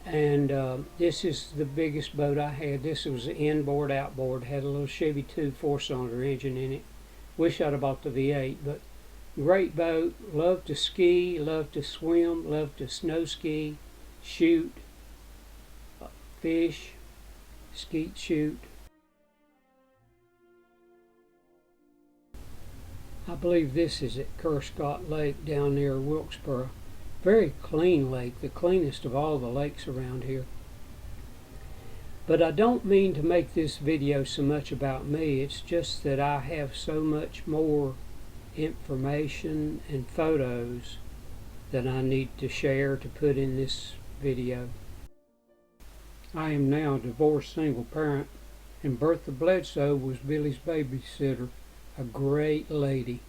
And this is the biggest boat I had. This was an inboard, outboard, had a little Chevy 2 4-cylinder engine in it. Wish I'd have bought the V8, but great boat. Love to ski, love to swim, love to snow ski, shoot, fish, skeet shoot. I believe this is at Kerscott Lake down near Wilkesboro. Very clean lake, the cleanest of all the lakes around here. But I don't mean to make this video so much about me. It's just that I have so much more information and photos that I need to share to put in this video. I am now a divorced single parent, and Bertha Bledsoe was Billy's babysitter, a great lady.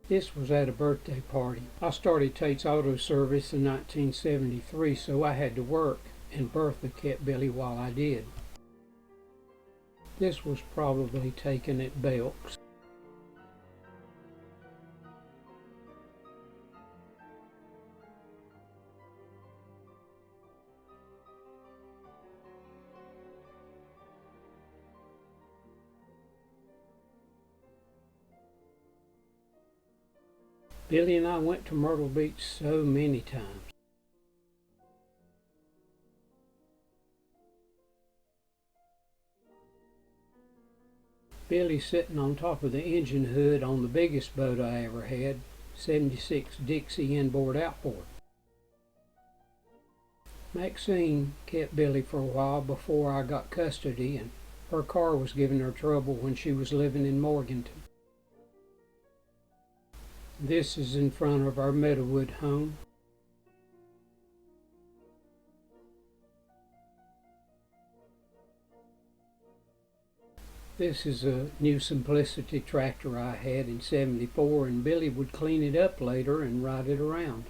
This was at a birthday party. I started Tate's Auto Service in 1973, so I had to work, and Bertha kept Billy while I did. This was probably taken at Belk's. Billy and I went to Myrtle Beach so many times. Billy's sitting on top of the engine hood on the biggest boat I ever had, 76 Dixie inboard outboard. Maxine kept Billy for a while before I got custody, and her car was giving her trouble when she was living in Morganton. This is in front of our Meadowwood home. This is a new Simplicity tractor I had in '74, and Billy would clean it up later and ride it around.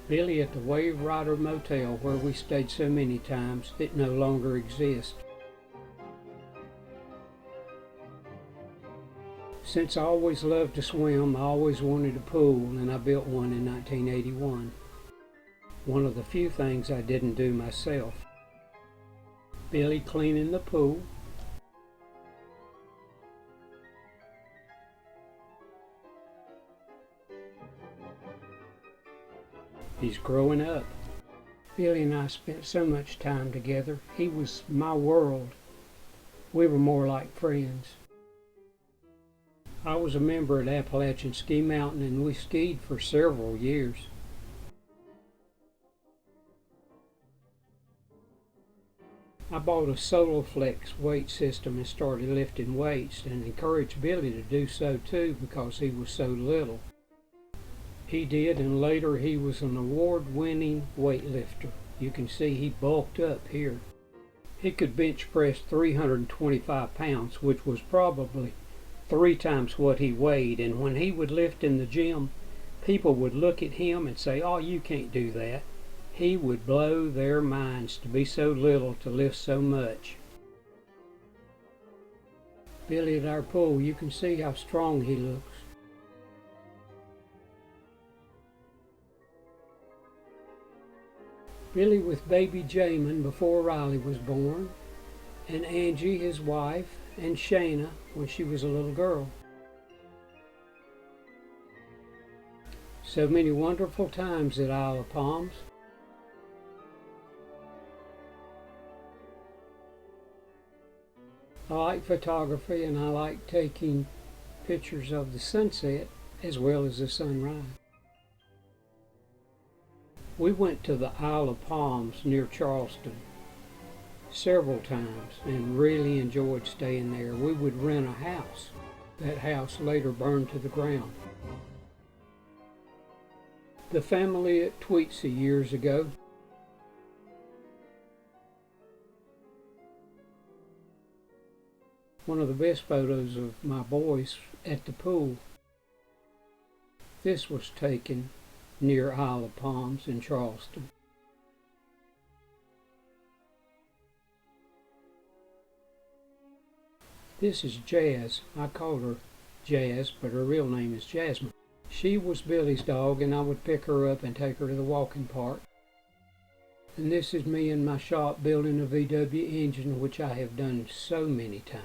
Billy at the Wave Rider Motel, where we stayed so many times, it no longer exists. Since I always loved to swim, I always wanted a pool, and I built one in 1981. One of the few things I didn't do myself. Billy cleaning the pool. He's growing up. Billy and I spent so much time together. He was my world. We were more like friends. I was a member at Appalachian Ski Mountain, and we skied for several years. I bought a SoloFlex weight system and started lifting weights, and encouraged Billy to do so too because he was so little. He did, and later he was an award-winning weightlifter. You can see he bulked up here. He could bench press 325 pounds, which was probably 3 times what he weighed, and when he would lift in the gym, people would look at him and say, "Oh, you can't do that." He would blow their minds to be so little to lift so much. Billy at our pool, you can see how strong he looks. Billy with baby Jamin before Riley was born, and Angie, his wife, and Shayna when she was a little girl. So many wonderful times at Isle of Palms. I like photography, and I like taking pictures of the sunset as well as the sunrise. We went to the Isle of Palms near Charleston several times and really enjoyed staying there. We would rent a house. That house later burned to the ground. The family at Tweetsie years ago. One of the best photos of my boys at the pool. This was taken near Isle of Palms in Charleston. This is Jazz. I called her Jazz, but her real name is Jasmine. She was Billy's dog, and I would pick her up and take her to the walking park. And this is me in my shop building a VW engine, which I have done so many times.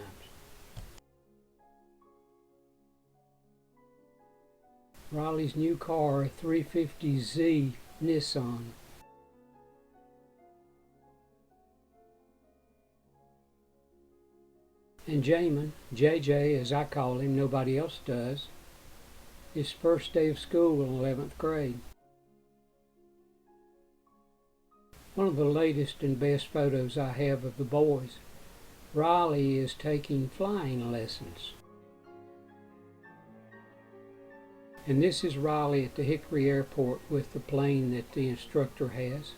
Riley's new car, a 350Z Nissan. And Jamin, JJ as I call him, nobody else does, his first day of school in 11th grade. One of the latest and best photos I have of the boys. Riley is taking flying lessons. And this is Riley at the Hickory Airport with the plane that the instructor has.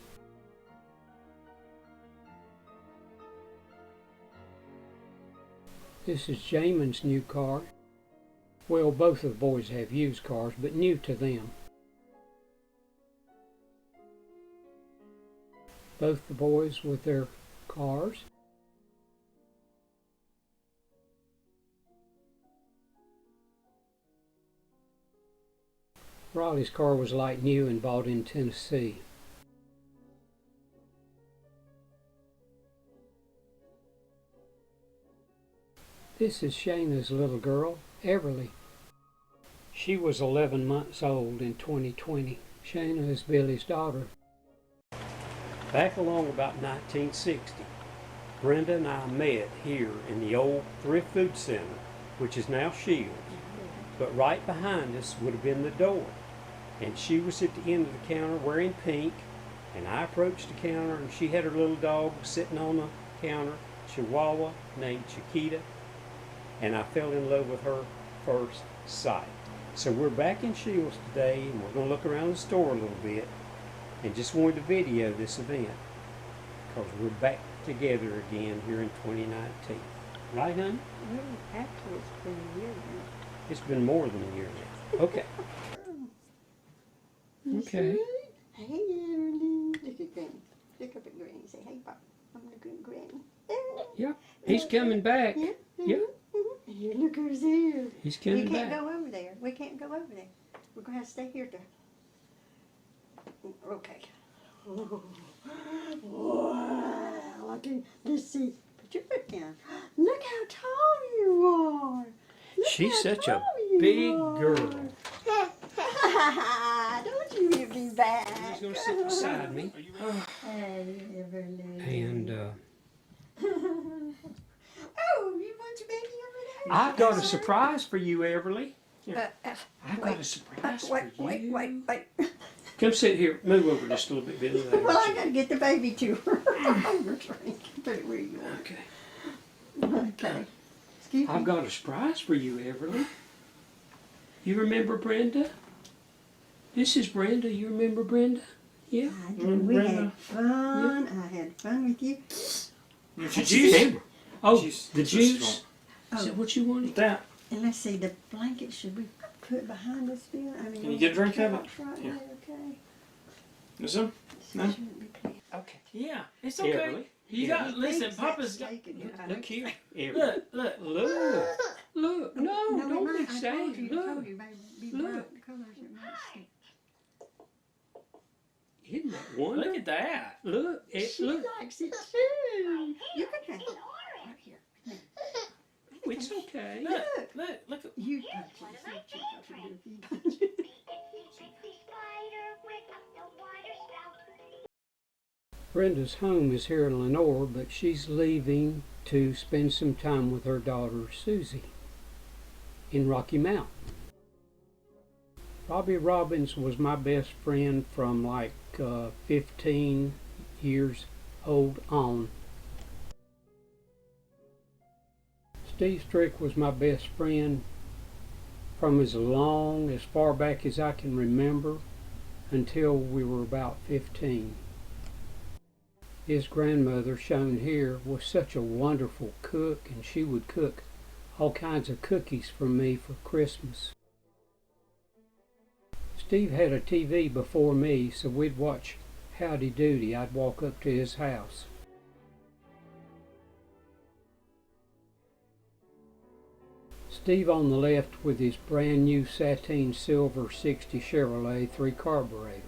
This is Jamin's new car. Well, both of the boys have used cars, but new to them. Both the boys with their cars. Riley's car was like new and bought in Tennessee. This is Shayna's little girl, Everly. She was 11 months old in 2020. Shayna is Billy's daughter. Back along about 1960, Brenda and I met here in the old Thrift Food Center, which is now Shields. But right behind us would have been the door. And she was at the end of the counter wearing pink, and I approached the counter, and she had her little dog sitting on the counter, Chihuahua named Chiquita, and I fell in love with her first sight. So we're back in Shields today, and we're going to look around the store a little bit, and just wanted to video this event because we're back together again here in 2019. Right, honey? Actually, it's been a year now. It's been more than a year now. Okay. Okay. Hey, Early. Look at Granny. Look up at Granny. Say, hey, Pop. I'm looking at Granny. Yeah, he's coming back. Yeah. Yeah. Here, look who's here. He's coming back. We can't go over there. We can't go over there. We're going to have to stay here to... Okay. Wow. Let's see. Put your foot down. Look how tall you are. Look She's such a you big are. girl. Don't you hit me back. She's going to sit beside me. Hey, Everly. And Oh, you want your baby over there? I've got a surprise for you, Everly. Uh, I've got a surprise wait, for you. wait. Come sit here. Move over just a little bit, Billy. Well, I gotta get the baby to her. your drink. Put it where you want. Okay. Okay. Excuse me. I've got a surprise for you, Everly. You remember Brenda? This is Brenda. You remember Brenda? Yeah. I do. We had fun. Yeah. I had fun with you. The juice. Oh, Juice. the That's juice. Oh. Is that what you wanted? That. And let's see, the blanket should we put behind us still? I mean, Can you get a drink of it? Right Here. there, okay. Is some? So No? shouldn't be playing. Okay. Yeah, it's Everly. okay. You got listen, Thanks, Papa's that's got. taken. Look here. Everly. Look. Look. No, it don't might. be I told sad. you, Look. baby, be Look. bright colors. It might see. Isn't that wonderful? Look at that. Look. She Look. likes it too. You can have it. Right here. Now. It's okay. Look. You touch it. See what you touch it if you touch it. Brenda's home is here in Lenoir, but she's leaving to spend some time with her daughter Susie in Rocky Mount. Robbie Robbins was my best friend from like 15 years old on. Steve Strick was my best friend from as far back as I can remember until we were about 15. His grandmother, shown here, was such a wonderful cook, and she would cook all kinds of cookies for me for Christmas. Steve had a TV before me, so we'd watch Howdy Doody. I'd walk up to his house. Steve on the left with his brand new sateen silver 60 Chevrolet 3 carburetors.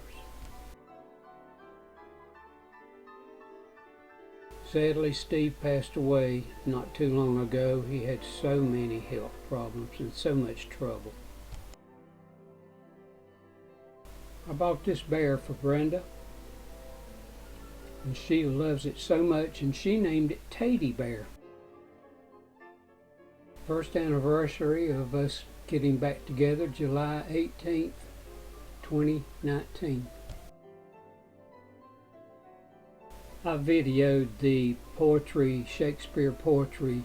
Sadly, Steve passed away not too long ago. He had so many health problems and so much trouble. I bought this bear for Brenda, and she loves it so much, and she named it Tate Bear. First anniversary of us getting back together, July 18th, 2019. I videoed the Shakespeare poetry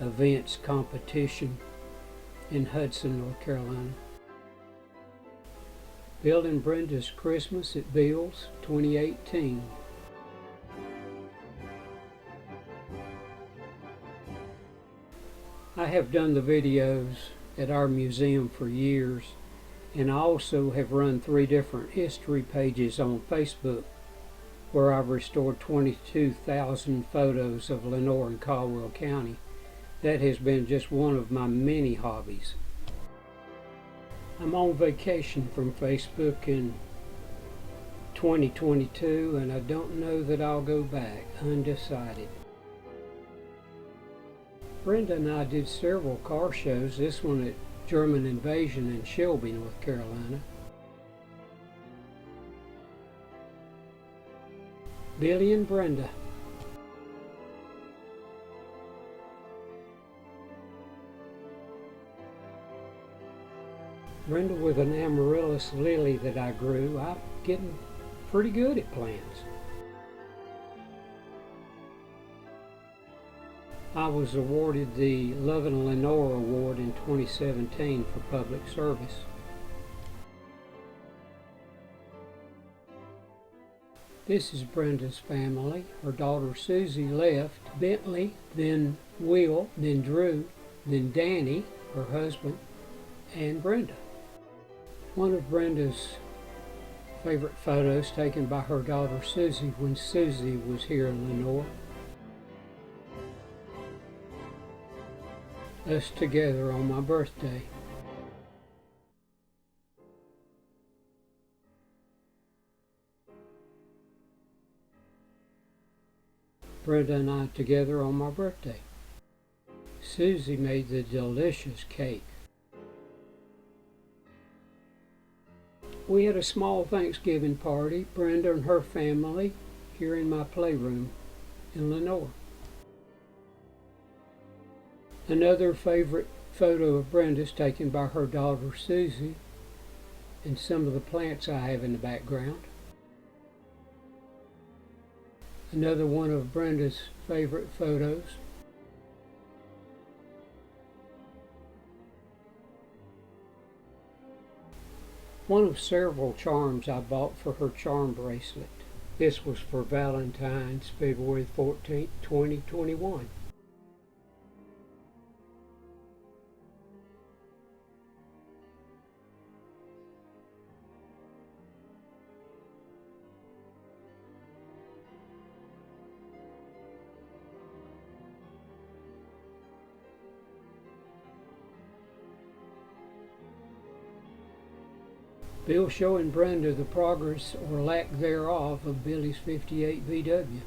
events competition in Hudson, North Carolina. Building Brenda's Christmas at Bill's 2018. I have done the videos at our museum for years, and I also have run 3 different history pages on Facebook where I've restored 22,000 photos of Lenoir and Caldwell County. That has been just one of my many hobbies. I'm on vacation from Facebook in 2022, and I don't know that I'll go back, undecided. Brenda and I did several car shows, this one at German Invasion in Shelby, North Carolina. Billy and Brenda. Brenda with an amaryllis lily that I grew. I'm getting pretty good at plants. I was awarded the Love and Lenoir Award in 2017 for public service. This is Brenda's family. Her daughter Susie left, Bentley, then Will, then Drew, then Danny, her husband, and Brenda. One of Brenda's favorite photos taken by her daughter Susie when Susie was here in Lenoir. Us together on my birthday. Brenda and I together on my birthday. Susie made the delicious cake. We had a small Thanksgiving party, Brenda and her family, here in my playroom in Lenoir. Another favorite photo of Brenda's taken by her daughter Susie, and some of the plants I have in the background. Another one of Brenda's favorite photos. One of several charms I bought for her charm bracelet. This was for Valentine's, February 14th, 2021. Bill showing Brenda the progress or lack thereof of Billy's 58 VW.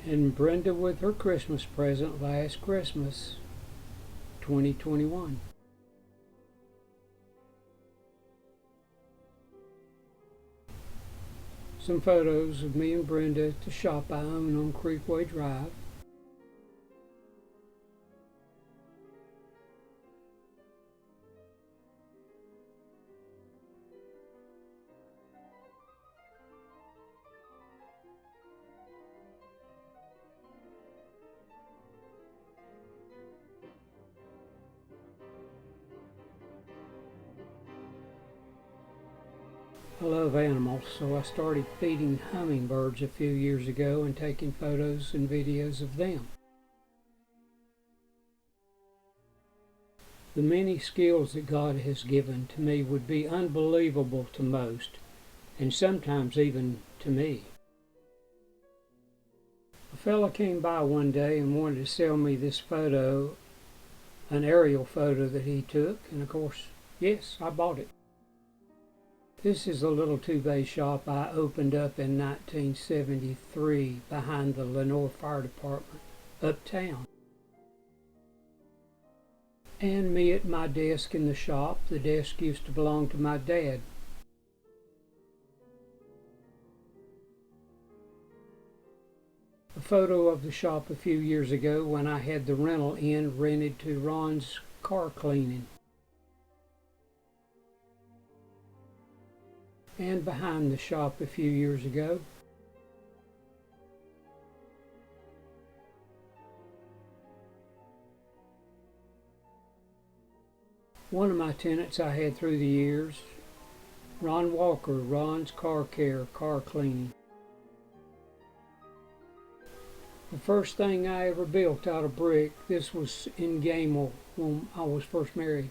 And Brenda with her Christmas present last Christmas, 2021. Some photos of me and Brenda at the shop I own on Creekway Drive. I love animals, so I started feeding hummingbirds a few years ago and taking photos and videos of them. The many skills that God has given to me would be unbelievable to most, and sometimes even to me. A fellow came by one day and wanted to sell me this photo, an aerial photo that he took, and of course, yes, I bought it. This is a little two-bay shop I opened up in 1973 behind the Lenoir Fire Department, uptown. And me at my desk in the shop. The desk used to belong to my dad. A photo of the shop a few years ago when I had the rental inn rented to Ron's car cleaning. And behind the shop a few years ago. One of my tenants I had through the years, Ron Walker, Ron's Car Care, car cleaning. The first thing I ever built out of brick, this was in Gamel when I was first married.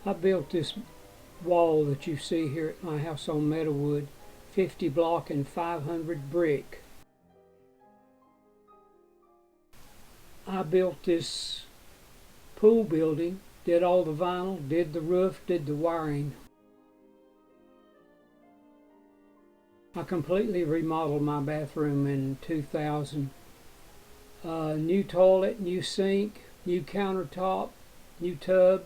I built this wall that you see here at my house on Meadowwood, 50 block and 500 brick. I built this pool building, did all the vinyl, did the roof, did the wiring. I completely remodeled my bathroom in 2000. New toilet, new sink, new countertop, new tub.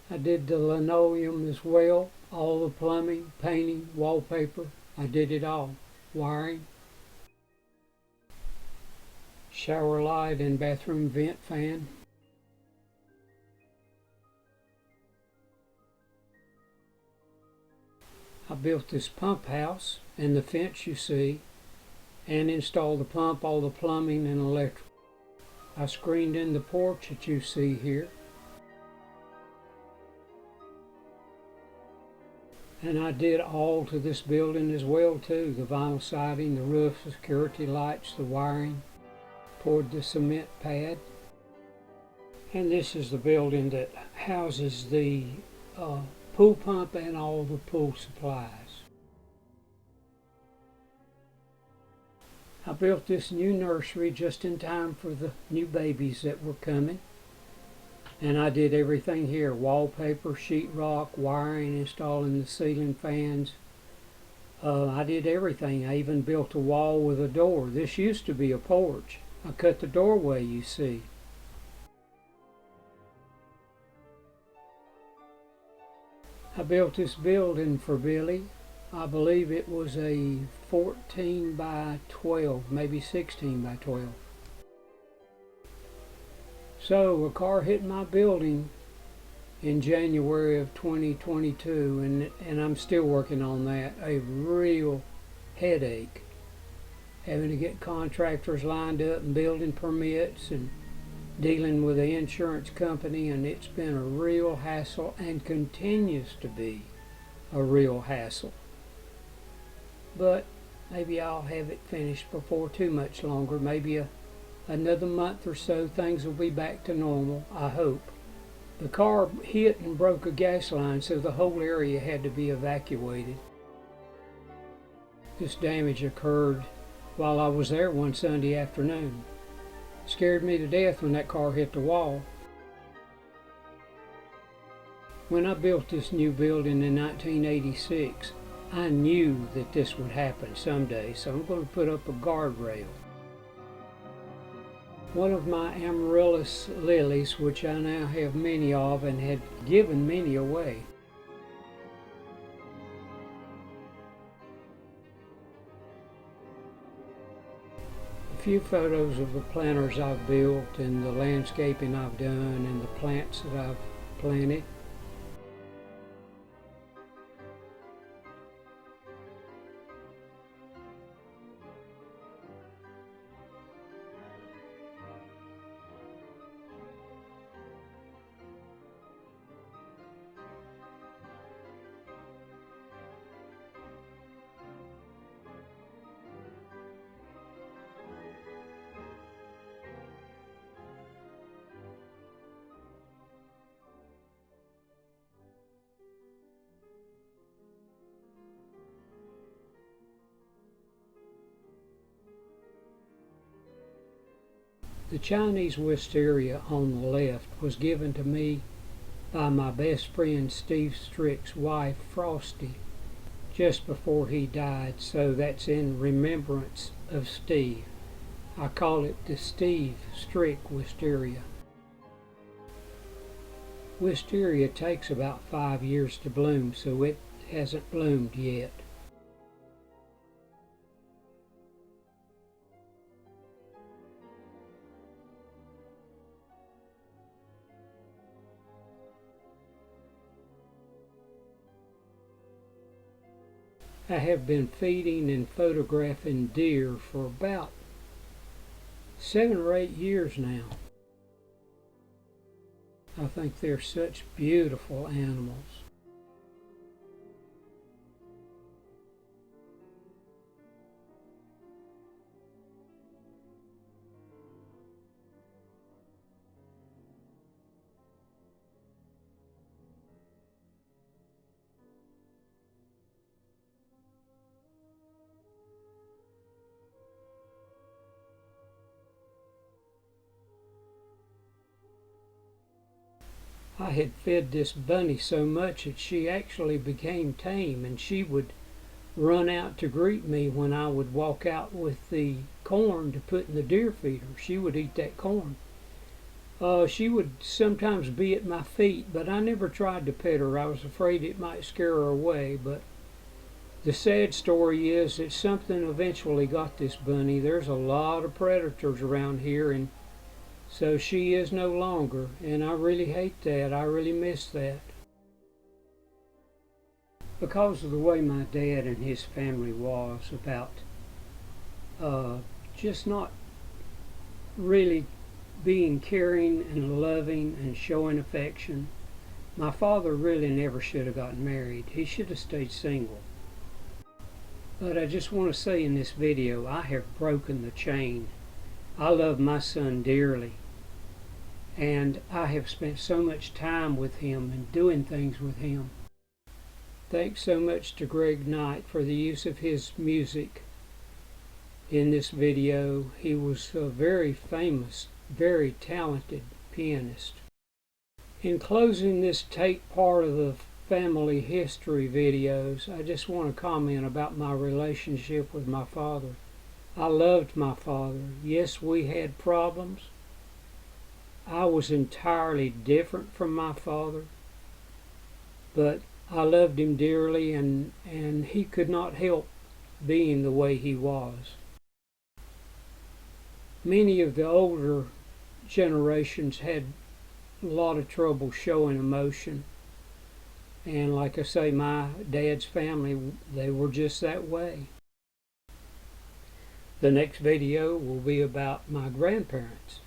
I did the linoleum as well, all the plumbing, painting, wallpaper. I did it all. Wiring, shower light and bathroom vent fan. I built this pump house and the fence you see, and installed the pump, all the plumbing and electric. I screened in the porch that you see here. And I did all to this building as well too, the vinyl siding, the roof, the security lights, the wiring, poured the cement pad. And this is the building that houses the pool pump and all the pool supplies. I built this new nursery just in time for the new babies that were coming. And I did everything here, wallpaper, sheetrock, wiring, installing the ceiling fans. I did everything. I even built a wall with a door. This used to be a porch. I cut the doorway, you see. I built this building for Billy, I believe it was a 14 by 12, maybe 16 by 12. So a car hit my building in January of 2022, and I'm still working on that. A real headache, having to get contractors lined up and building permits and dealing with the insurance company, and it's been a real hassle and continues to be a real hassle. But maybe I'll have it finished before too much longer. Maybe another month or so things will be back to normal, I hope. The car hit and broke a gas line, so the whole area had to be evacuated. This damage occurred while I was there one Sunday afternoon. Scared me to death when that car hit the wall. When I built this new building in 1986, I knew that this would happen someday, so I'm going to put up a guardrail. One of my amaryllis lilies, which I now have many of and had given many away. A few photos of the planters I've built and the landscaping I've done and the plants that I've planted. The Chinese wisteria on the left was given to me by my best friend Steve Strick's wife, Frosty, just before he died, so that's in remembrance of Steve. I call it the Steve Strick wisteria. Wisteria takes about 5 years to bloom, so it hasn't bloomed yet. I have been feeding and photographing deer for about 7 or 8 years now. I think they're such beautiful animals. I had fed this bunny so much that she actually became tame, and she would run out to greet me when I would walk out with the corn to put in the deer feeder. She would eat that corn. She would sometimes be at my feet, but I never tried to pet her. I was afraid it might scare her away, but the sad story is that something eventually got this bunny. There's a lot of predators around here, and so she is no longer, and I really hate that. I really miss that. Because of the way my dad and his family was about just not really being caring and loving and showing affection. My father really never should have gotten married. He should have stayed single. But I just want to say in this video, I have broken the chain. I love my son dearly, and I have spent so much time with him and doing things with him. Thanks so much to Greg Knight for the use of his music in this video. He was a very famous, very talented pianist. In closing this Tate part of the family history videos, I just want to comment about my relationship with my father. I loved my father. Yes, we had problems. I was entirely different from my father, but I loved him dearly, and he could not help being the way he was. Many of the older generations had a lot of trouble showing emotion. And like I say, my dad's family, they were just that way. The next video will be about my grandparents.